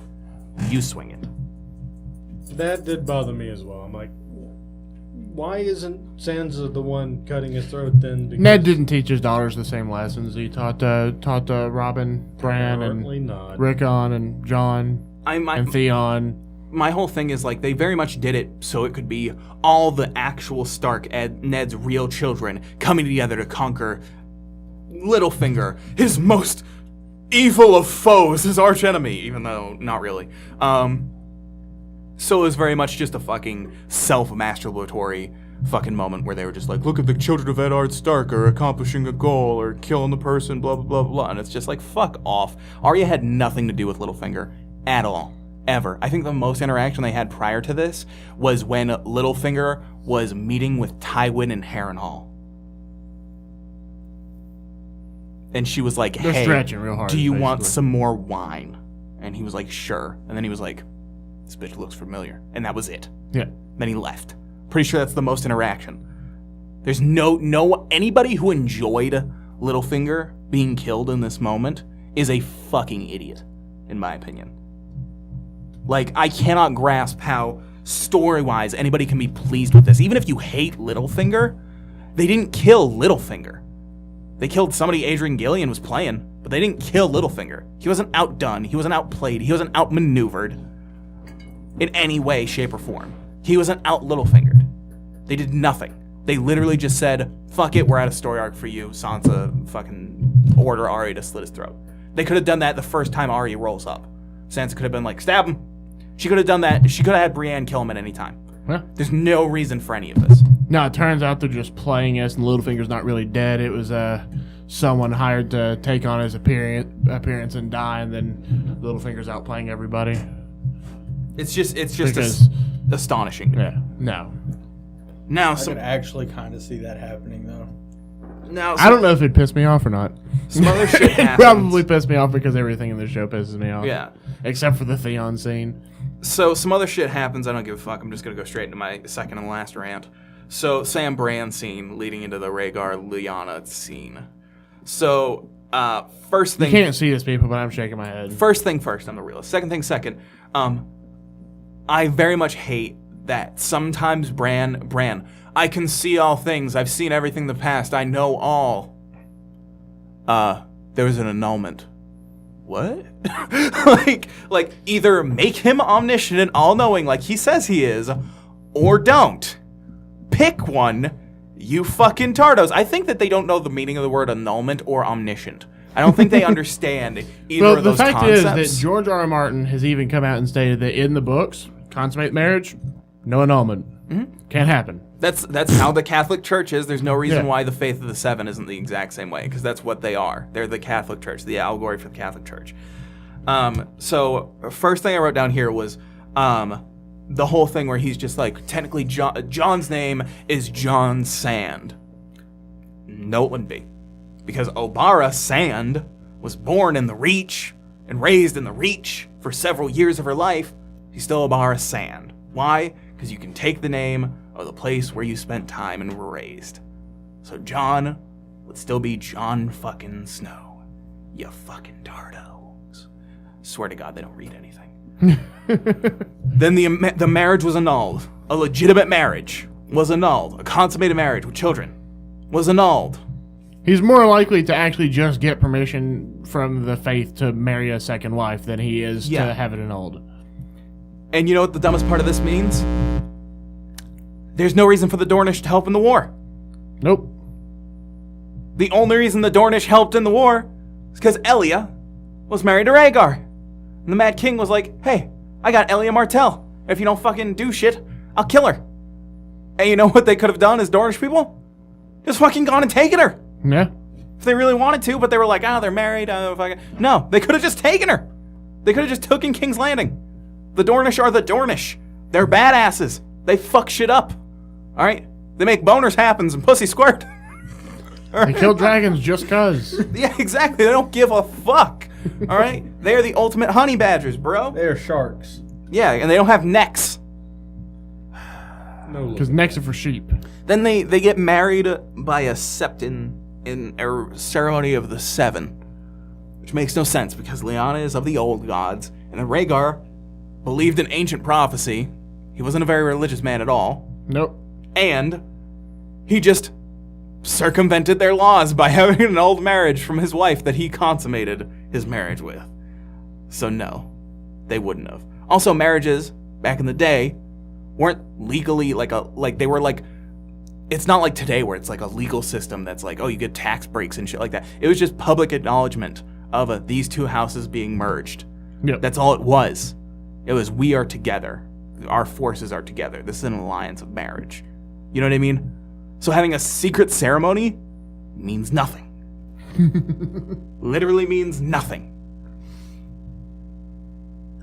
You swing it. That did bother me as well. I'm like, why isn't Sansa the one cutting his throat then? Because Ned didn't teach his daughters the same lessons he taught Robin, Bran, apparently and not. Rickon, and Jon, and Theon. My whole thing is, like, they very much did it so it could be all the actual Stark, Ned's real children, coming together to conquer Littlefinger, his most evil of foes, his archenemy, even though not really. So it was very much just a fucking self-masturbatory fucking moment where they were just like, look at the children of Eddard Stark are accomplishing a goal or killing the person, blah, blah, blah, blah. And it's just like, fuck off. Arya had nothing to do with Littlefinger at all. Ever. I think the most interaction they had prior to this was when Littlefinger was meeting with Tywin and Harrenhal. And she was like, They're hey, stretching real hard, do you want basically. some more wine? And he was like, sure. And then he was like, this bitch looks familiar. And that was it. Yeah. Then he left. Pretty sure that's the most interaction. There's anybody who enjoyed Littlefinger being killed in this moment is a fucking idiot, in my opinion. Like, I cannot grasp how, story-wise, anybody can be pleased with this. Even if you hate Littlefinger, They didn't kill Littlefinger. They killed somebody Adrian Gillian was playing, but they didn't kill Littlefinger. He wasn't outdone. He wasn't outplayed. He wasn't outmaneuvered in any way, shape, or form. He wasn't out Littlefingered. They did nothing. They literally just said, fuck it, we're at a story arc for you. Sansa fucking order Arya to slit his throat. They could have done that the first time Arya rolls up. Sansa could have been like, stab him. She could have done that. She could have had Brienne kill him at any time. Yeah. There's no reason for any of this. No, it turns out they're just playing us, and Littlefinger's not really dead. It was someone hired to take on his appearance and die, and then Littlefinger's out playing everybody. It's just Because- astonishing. Yeah, no. Now, I some could actually kind of see that happening, though. I don't know if it pissed me off or not. Some other shit It happens. probably pissed me off because everything in the show pisses me off. Yeah. Except for the Theon scene. So some other shit happens. I don't give a fuck. I'm just gonna go straight into my second and last rant. So Sam Brand scene leading into the Rhaegar Lyanna scene. So first You thing. can't see this, people, but I'm shaking my head. First thing first. I'm the realist. Second thing second. I very much hate that sometimes Bran. I can see all things. I've seen everything in the past. I know all. There was an annulment. What? like either make him omniscient and all-knowing like he says he is, or don't. Pick one, you fucking tardos. I think that they don't know the meaning of the word annulment or omniscient. I don't think they understand either Well, of the those fact concepts. is that George R. R. Martin has even come out and stated that in the books, consummate marriage, no annulment. Can't happen. That's how the Catholic Church is. There's no reason Yeah. why the Faith of the Seven isn't the exact same way, because that's what they are. They're the Catholic Church, the allegory for the Catholic Church. So first thing I wrote down here was the whole thing where he's just like, technically John's name is John Sand. No, it wouldn't be. Because Obara Sand was born in the Reach and raised in the Reach for several years of her life. She's still Obara Sand. Why? Because you can take the name of the place where you spent time and were raised. So John would still be John fucking Snow. You fucking tardos. Swear to God, they don't read anything. Then the marriage was annulled. A legitimate marriage was annulled. A consummated marriage with children was annulled. He's more likely to actually just get permission from the faith to marry a second wife than he is Yeah. to have it annulled. And you know what the dumbest part of this means? There's no reason for the Dornish to help in the war. Nope. The only reason the Dornish helped in the war is because Elia was married to Rhaegar. And the Mad King was like, hey, I got Elia Martell. If you don't fucking do shit, I'll kill her. And you know what they could have done as Dornish people? Just fucking gone and taken her. Yeah. If they really wanted to, but they were like, they're married. No, they could have just taken her. They could have just taken King's Landing. The Dornish are the Dornish. They're badasses. They fuck shit up. All right? They make boners happens and pussy squirt. They kill dragons just cause. Yeah, exactly. They don't give a fuck. All right? They are the ultimate honey badgers, bro. They're sharks. Yeah, and they don't have necks. No. Because necks are for sheep. Then they get married by a septon in a ceremony of the seven, which makes no sense because Lyanna is of the old gods, and then Rhaegar believed in ancient prophecy. He wasn't a very religious man at all, Nope. and he just circumvented their laws by having an old marriage from his wife that he consummated his marriage with. So no, they wouldn't have. Also, marriages back in the day weren't legally they were like, it's not like today where it's like a legal system that's like, oh, you get tax breaks and shit like that. It was just public acknowledgement of these two houses being merged. Yep. That's all it was. It was, we are together. Our forces are together. This is an alliance of marriage. You know what I mean? So having a secret ceremony means nothing. Literally means nothing.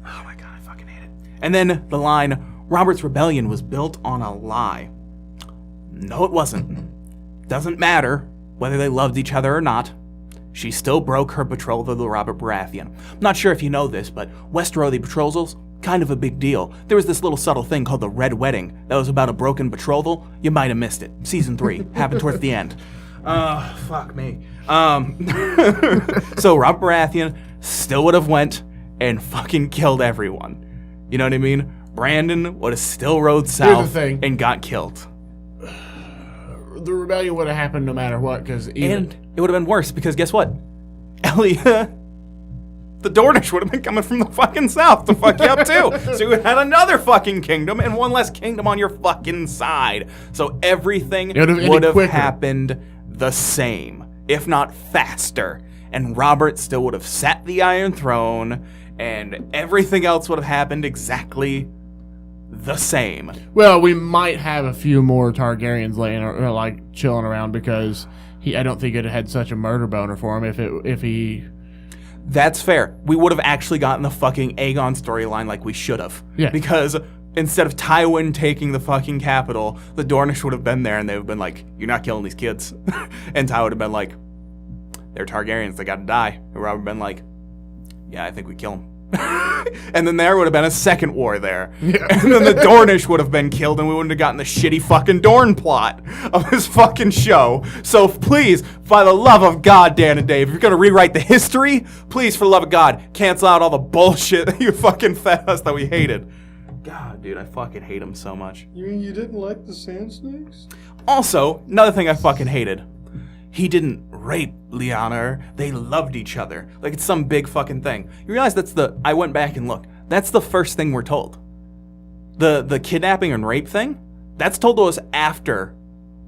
Oh my God, I fucking hate it. And then the line, Robert's rebellion was built on a lie. No, it wasn't. Doesn't matter whether they loved each other or not. She still broke her betrothal to Robert Baratheon. I'm not sure if you know this, but Westerosi betrothals, kind of a big deal. There was this little subtle thing called the Red Wedding that was about a broken betrothal. You might have missed it. Season 3 happened towards the end. Fuck me. So Robert Baratheon still would have went and fucking killed everyone. You know what I mean? Brandon would have still rode south thing. and got killed. the rebellion would have happened no matter what, because And it would have been worse because guess what? Elia, the Dornish would have been coming from the fucking south to fuck you up too. So you had another fucking kingdom and one less kingdom on your fucking side. So everything It would've would have ended quicker. happened the same, if not faster. And Robert still would have sat the Iron Throne, and everything else would have happened exactly the same. well, we might have a few more Targaryens laying or like chilling around because I don't think it had such a murder boner for him if he. That's fair. We would have actually gotten the fucking Aegon storyline like we should have. Yeah. Because instead of Tywin taking the fucking capital, the Dornish would have been there and they would have been like, you're not killing these kids. And Ty would have been like, they're Targaryens, they gotta die. And Rob would have been like, yeah, I think we kill them. And then there would have been a second war there. Yeah. And then the Dornish would have been killed and we wouldn't have gotten the shitty fucking Dorne plot of this fucking show. So please, by the love of God, Dan and Dave, if you're gonna rewrite the history, please, for the love of God, cancel out all the bullshit that you fucking fed us that we hated. God, dude, I fucking hate him so much. You mean you didn't like the Sand Snakes? Also, another thing I fucking hated. He didn't rape Lyanna. They loved each other. Like it's some big fucking thing. You realize I went back and looked. That's the first thing we're told. The kidnapping and rape thing, that's told to us after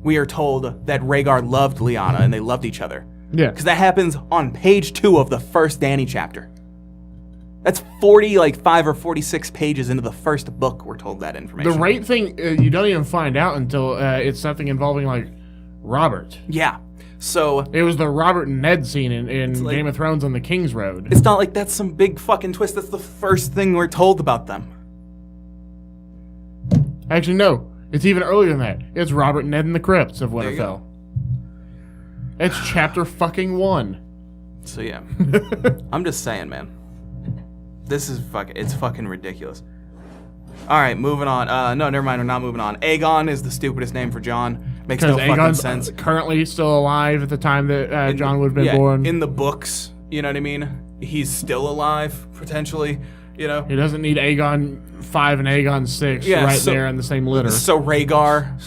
we are told that Rhaegar loved Lyanna and they loved each other. Yeah. Because that happens on page 2 of the first Dany chapter. That's 45 or 46 pages into the first book we're told that information. The rape thing, you don't even find out until it's something involving like Robert. Yeah. So It was the Robert and Ned scene in like- Game of Thrones on the King's Road. it's not like that's some big fucking twist. That's the first thing we're told about them. Actually, no. It's even earlier than that. It's Robert and Ned in the Crypts of There you go. Winterfell. It's chapter fucking 1. So yeah. I'm just saying, man. This is it's fucking ridiculous. Alright, moving on. No, never mind, we're not moving on. Aegon is the stupidest name for John. Makes no Because fucking Aegon's sense. currently still alive at the time that John would have been born. In the books, you know what I mean? He's still alive, potentially, you know? He doesn't need Aegon 5 and Aegon 6 Yeah, right so- there in the same litter. So Rhaegar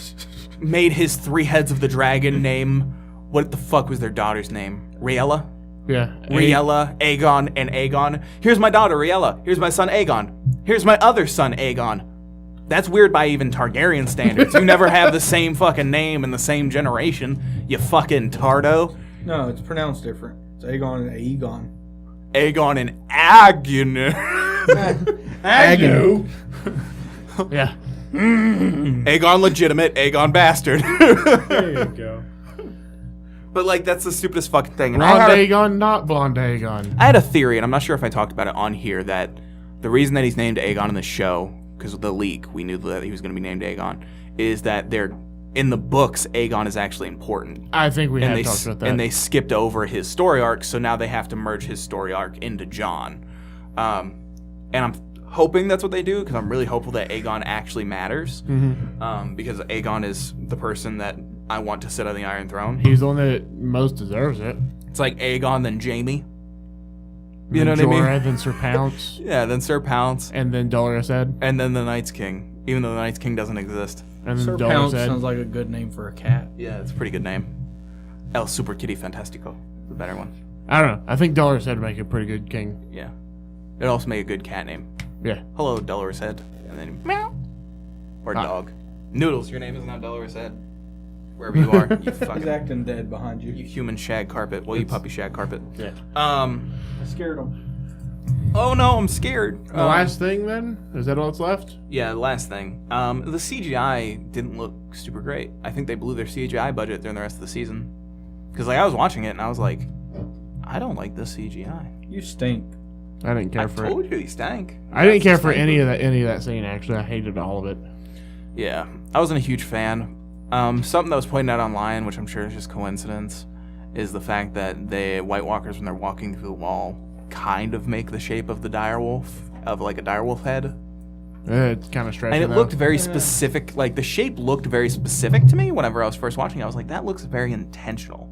made his 3 heads of the dragon name. What the fuck was their daughter's name? Rhaella? Yeah. Rhaella, Aegon, and Aegon. Here's my daughter, Rhaella. Here's my son, Aegon. Here's my other son, Aegon. That's weird by even Targaryen standards. You never have the same fucking name in the same generation, you fucking tardo. No, it's pronounced different. It's Aegon and Aegon. Aegon and Aegon. Agnew. Yeah. Aegon legitimate, Aegon bastard. There you go. But like, that's the stupidest fucking thing. And Blonde I Aegon, not blonde Aegon. had a theory, and I'm not sure if I talked about it on here, that the reason that he's named Aegon in the show, because of the leak, we knew that he was going to be named Aegon, is that they're in the books, Aegon is actually important. I think we And have they, talked about that. and they skipped over his story arc, so now they have to merge his story arc into Jon. And I'm hoping that's what they do, because I'm really hopeful that Aegon actually matters. Because Aegon is the person that I want to sit on the Iron Throne. He's the one that most deserves it. It's like Aegon, then Jaime. You Then know what I mean? Jorah, then Sir Pounce, Yeah, then Sir Pounce, and then Dolorous Ed, and then the Night's King, even though the Night's King doesn't exist. and then Sir Dolorous Pounce Ed. sounds like a good name for a cat. Yeah, it's a pretty good name. El Super Kitty Fantastico, the better one. I don't know. I think Dolorous Ed would make a pretty good king. Yeah. It'd also make a good cat name. Yeah. Hello, Dolorous Head. And then meow. Or dog. Noodles, your name is not Dolorous Head. Wherever you are, you He's fucking acting dead behind you. you human shag carpet. Well, you puppy shag carpet. Yeah. I scared him. Oh no, I'm scared. The last thing then? Is that all that's left? Yeah, the last thing. The CGI didn't look super great. I think they blew their CGI budget during the rest of the season. Because like I was watching it and I was like, I don't like this CGI. You stink. I didn't care I for it. told you he stank. I didn't care for any of that scene actually. I hated all of it. Yeah, I wasn't a huge fan. Something that was pointed out online, which I'm sure is just coincidence, is the fact that the White Walkers, when they're walking through the wall, kind of make the shape of the direwolf, of like a direwolf head. It's kind of stretching. And it looked very specific, like the shape looked very specific to me whenever I was first watching it. I was like, that looks very intentional.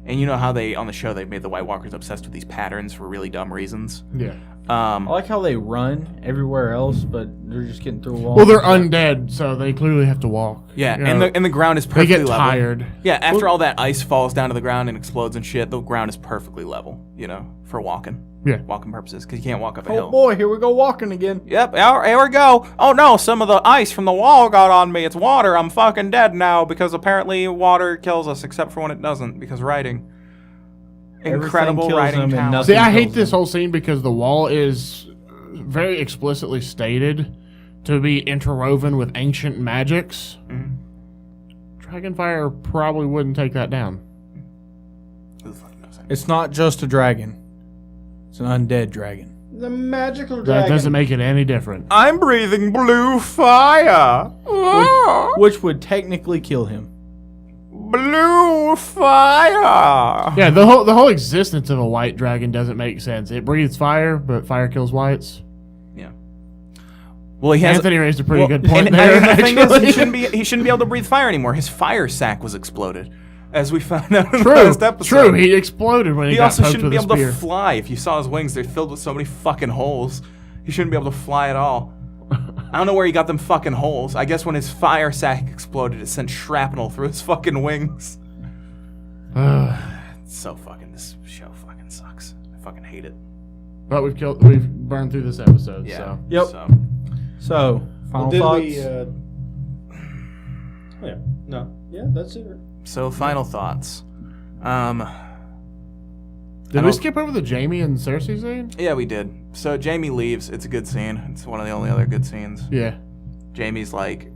And you know how they, on the show, they made the White Walkers obsessed with these patterns for really dumb reasons? Yeah. I like how they run everywhere else, but they're just getting through a wall. Well, they're undead, so they clearly have to walk. Yeah, You and know, the ground is they perfectly get level. tired. Yeah, after all that ice falls down to the ground and explodes and shit, the ground is perfectly level, for walking. Yeah. Walking purposes, because you can't walk up a Oh hill. boy, here we go walking again. Yep, here we go. Oh no, some of the ice from the wall got on me. It's water. I'm fucking dead now because apparently water kills us, except for when it doesn't, because writing. Incredible kills writing them and talent. nothing See, I hate kills this them. whole scene because the wall is very explicitly stated to be interwoven with ancient magics. Dragonfire probably wouldn't take that down. It's not just a dragon. It's an undead dragon. The magical That dragon. doesn't make it any different. I'm breathing blue fire. Which would technically kill him. Blue fire. Yeah, the whole existence of a white dragon doesn't make sense. It breathes fire, but fire kills whites. Yeah. Well, he has. Anthony raised a pretty good point and, there. and the thing is, actually. he shouldn't be able to breathe fire anymore. His fire sack was exploded, as we found out in the True, last episode. true. He exploded when he He got also poked shouldn't with be a able spear. to fly. If you saw his wings, they're filled with so many fucking holes. He shouldn't be able to fly at all. I don't know where he got them fucking holes. I guess when his fire sack exploded, it sent shrapnel through his fucking wings. So fucking, this show fucking sucks. I fucking hate it. But we've burned through this episode. Yeah. So Yep. So, final Did thoughts? we? Yeah. No. Yeah, that's it. So final thoughts. did I we don't- skip over the Jamie and Cersei scene? Yeah, we did. So Jamie leaves. It's a good scene. It's one of the only other good scenes. Yeah. Jamie's like,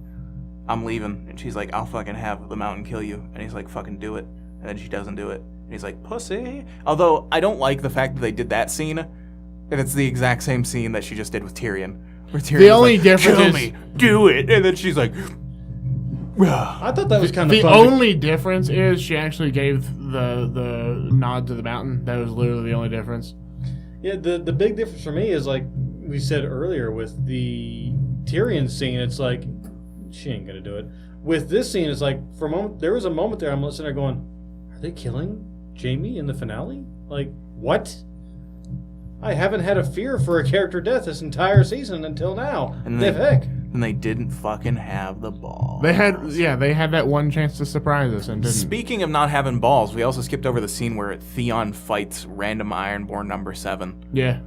I'm leaving. And she's like, I'll fucking have the mountain kill you. And he's like, fucking do it. And then she doesn't do it. And he's like, pussy. Although, I don't like the fact that they did that scene. And it's the exact same scene that she just did with Tyrion. Where Tyrion's The only like, difference kill is- me. Do it. And then she's like, I thought that was kind of The fun. only difference is she actually gave the nod to the mountain. That was literally the only difference. Yeah, the big difference for me is like we said earlier with the Tyrion scene. It's like she ain't gonna do it. With this scene, it's like for a moment there was a moment there. I'm listening there going, "Are they killing Jamie in the finale? Like what?" I haven't had a fear for a character death this entire season until now. And The they- heck. and they didn't fucking have the ball. They had that one chance to surprise us and didn't. Speaking of not having balls, we also skipped over the scene where Theon fights random Ironborn number 7. Yeah.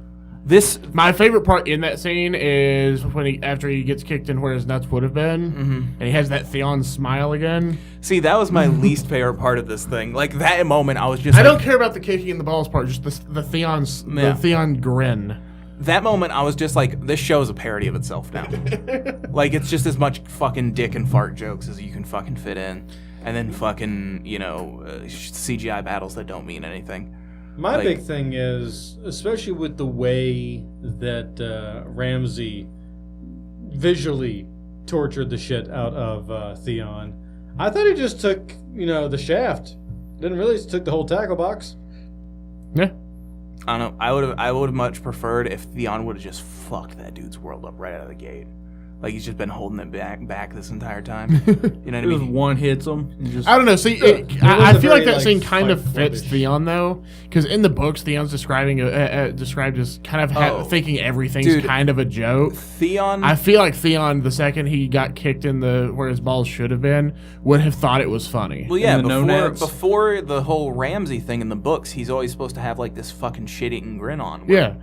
This My favorite part in that scene is when after he gets kicked in where his nuts would have been, and he has that Theon smile again. See, that was my least favorite part of this thing. Like that moment, I was just. I like, don't care about the kicking in the balls part, just the Theon grin. That moment, I was just like, this show is a parody of itself now. Like it's just as much fucking dick and fart jokes as you can fucking fit in, and then fucking CGI battles that don't mean anything. My Like- big thing is, especially with the way that Ramsay visually tortured the shit out of Theon. I thought he just took, the shaft. Didn't really took the whole tackle box. Yeah. I don't know. I would have much preferred if Theon would have just fucked that dude's world up right out of the gate. Like he's just been holding it back this entire time. You know what I Just mean? one hits him. And just, I don't know. See, It I was a feel like very, that scene kind of fight fits clubbish. Theon though, because in the books, Theon's described as kind of Oh. thinking everything's Dude. kind of a joke. Theon. I feel like Theon, the second he got kicked in where his balls should have been, would have thought it was funny. Well, yeah, And the no-nats. before the whole Ramsey thing in the books, he's always supposed to have like this fucking shit-eating grin on. Yeah,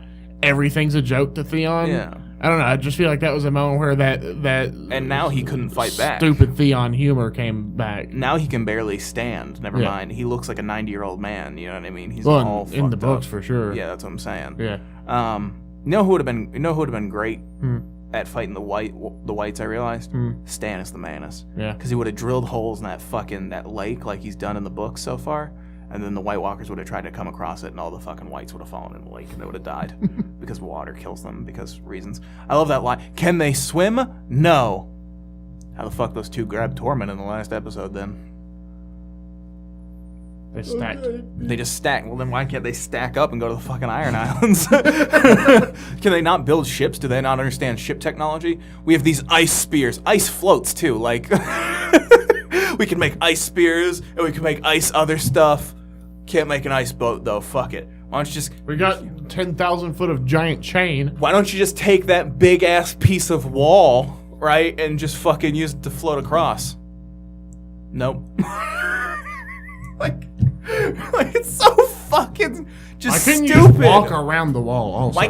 everything's a joke to Theon. Yeah. I don't know. I just feel like that was a moment where that And now he couldn't fight back. stupid Theon humor came back. Now he can barely stand. Never Yeah. mind. He looks like a 90-year-old man. You know what I mean? He's Well, all in the fucked books up. for sure. Yeah, that's what I'm saying. Yeah. You know who would have been great Hmm. at fighting the whites? I realized Stannis the Manus. Yeah. Because he would have drilled holes in that lake like he's done in the books so far, and then the White Walkers would have tried to come across it, and all the fucking whites would have fallen in the lake, and they would have died because water kills them because reasons. I love that line. Can they swim? No. How the fuck those two grabbed Tormund in the last episode then? They stacked. They just stack. Well, then why can't they stack up and go to the fucking Iron Islands? Can they not build ships? Do they not understand ship technology? We have these ice spears, ice floats too. Like we can make ice spears and we can make ice other stuff. Can't make an ice boat though. Fuck it. Why don't you just We got 10,000 foot of giant chain. Why don't you just take that big ass piece of wall, right, and just fucking use it to float across? Nope. like it's so fucking just Why couldn't you stupid. just walk around the wall also? Why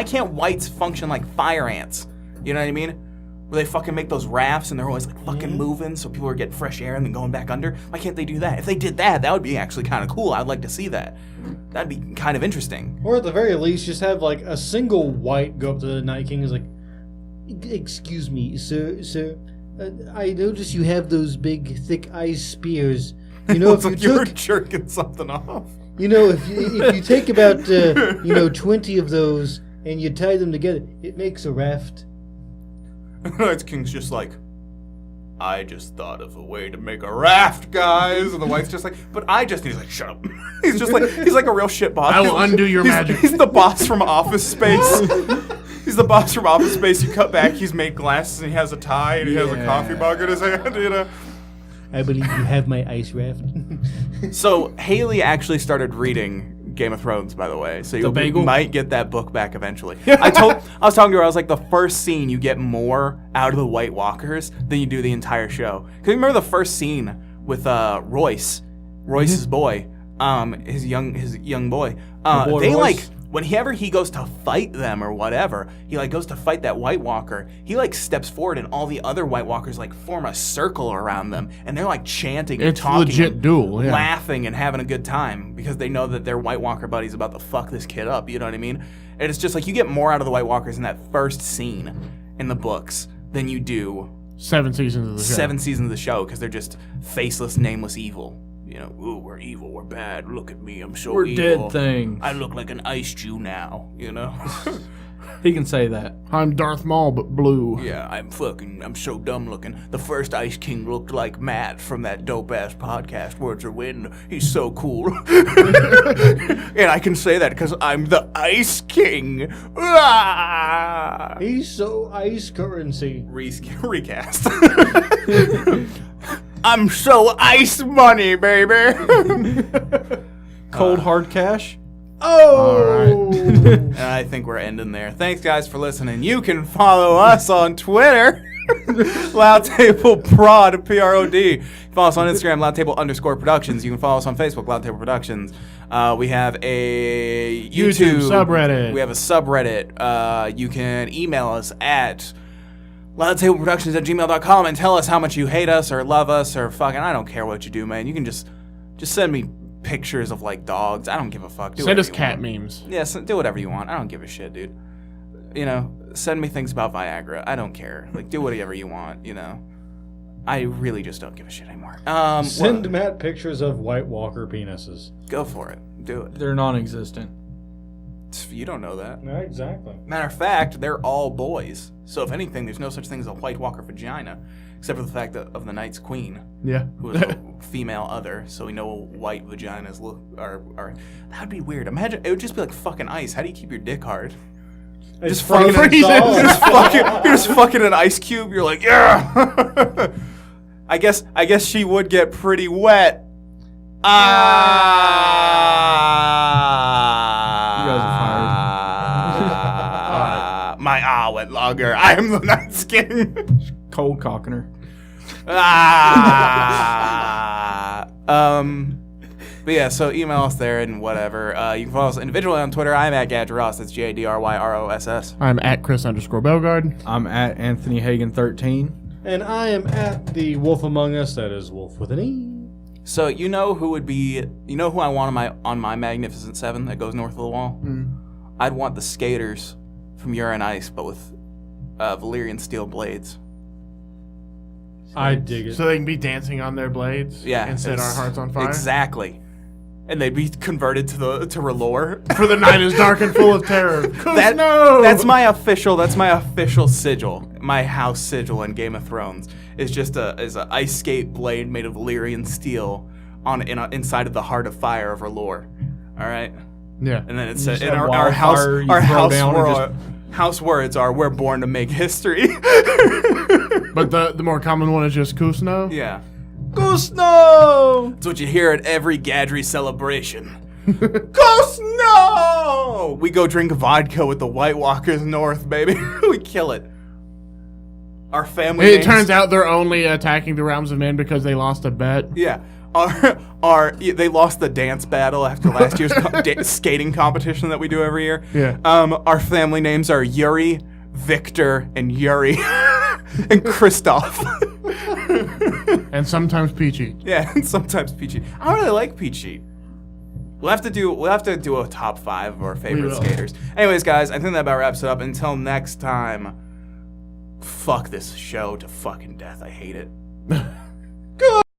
can't whites function like fire ants? You know what I mean? Where they fucking make those rafts and they're always like fucking moving so people are getting fresh air and then going back under. Why can't they do that? If they did that, that would be actually kind of cool. I'd like to see that. That'd be kind of interesting. Or at the very least, just have like a single white go up to the Night King and is like, "Excuse me, sir. I notice you have those big, thick ice spears. You know, It's if like you you were took, jerking something off. you know, if you take about 20 of those and you tie them together, it makes a raft." Night King's just like, I just thought of a way to make a raft, guys. And the white's just like, but he's like, shut up. He's just like, he's like a real shit boss. I will undo your magic. He's the boss from Office Space. He's the boss from Office Space. You cut back, he's made glasses and he has a tie and he has a coffee mug in his hand, you know. I believe you have my ice raft. So Haley actually started reading Game of Thrones, by the way. So you bagel? might get that book back eventually. I was talking to her, I was like, the first scene you get more out of the White Walkers than you do the entire show. Cause you remember the first scene with Royce's boy, his young boy. boy They Royce? like whenever he goes to fight them or whatever, he like goes to fight that White Walker, he like steps forward and all the other White Walkers like form a circle around them and they're like chanting and It's talking legit and duel, yeah. laughing and having a good time because they know that their White Walker buddy's about to fuck this kid up, you know what I mean? And it's just like you get more out of the White Walkers in that first scene in the books than you do 7 seasons of the show. 7 seasons of the show because they're just faceless, nameless evil. You know, ooh, we're evil, we're bad. Look at me, I'm so We're evil. dead things. I look like an ice Jew now, you know? He can say that. I'm Darth Maul, but blue. Yeah, I'm so dumb looking. The first Ice King looked like Matt from that dope ass podcast, Words Are Wind. He's so cool. And I can say that because I'm the Ice King. Ah! He's so ice currency. Recast. I'm so ice money, baby. Cold hard cash. Oh! And I think we're ending there. Thanks, guys, for listening. You can follow us on Twitter, Loud Table Prod, P-R-O-D. Follow us on Instagram, LoudTable_Productions. You can follow us on Facebook, Loud Table Productions. We have a YouTube subreddit. We have a subreddit. You can email us at loudtableproductions@gmail.com and tell us how much you hate us or love us or fucking, I don't care what you do, man. You can just send me pictures of like dogs. I don't give a fuck. Send us cat memes. Yeah, do whatever you want. I don't give a shit, dude. You know, send me things about Viagra. I don't care. Like, do whatever you want, you know. I really just don't give a shit anymore. Send Matt pictures of White Walker penises. Go for it. Do it. They're non-existent. You don't know that. Yeah, exactly. Matter of fact, they're all boys. So if anything, there's no such thing as a White Walker vagina, except for the fact of the Night's Queen, Yeah. who is a female other. So we know white vaginas are. That'd be weird. Imagine it would just be like fucking ice. How do you keep your dick hard? It's fucking frozen solid. You're just fucking an ice cube. You're like, yeah. I guess she would get pretty wet. You guys are My went longer. I am the Night King. Cold cocking her. But yeah, so email us there and whatever. You can follow us individually on Twitter. I'm at Gadryross. That's GADRYROSS. I'm at Chris_Belgard. I'm at Anthony Hagen 13. And I am at the Wolf Among Us. That is Wolf with an E. So you know who I want on my Magnificent Seven that goes north of the wall? I'd want the skaters from Uri and Ice, but with Valyrian steel blades. I dig it. So they can be dancing on their blades. Yeah, And set our hearts on fire. Exactly. And they'd be converted to R'hllor. For the night is dark and full of terror. That's my official sigil. My house sigil in Game of Thrones is just a ice skate blade made of Valyrian steel inside of the heart of fire of R'hllor. All right. Yeah. And then it's just in have our house. wildfire you Our throw house down and house words are "We're born to make history." But the more common one is just Kusno. Yeah. Gusno! That's what you hear at every Gadry celebration. Ghost, no! We go drink vodka with the White Walkers North, baby. We kill it. Our family It names- turns out they're only attacking the Realms of Men because they lost a bet. Yeah. They lost the dance battle after last year's skating competition that we do every year. Yeah. Our family names are Yuri, Victor, and Yuri, and Christoph. And sometimes Peachy. Yeah, and sometimes Peachy. I don't really like Peachy. We'll have to do a top 5 of our favorite will. skaters. Anyways, guys, I think that about wraps it up. Until next time, fuck this show to fucking death. I hate it.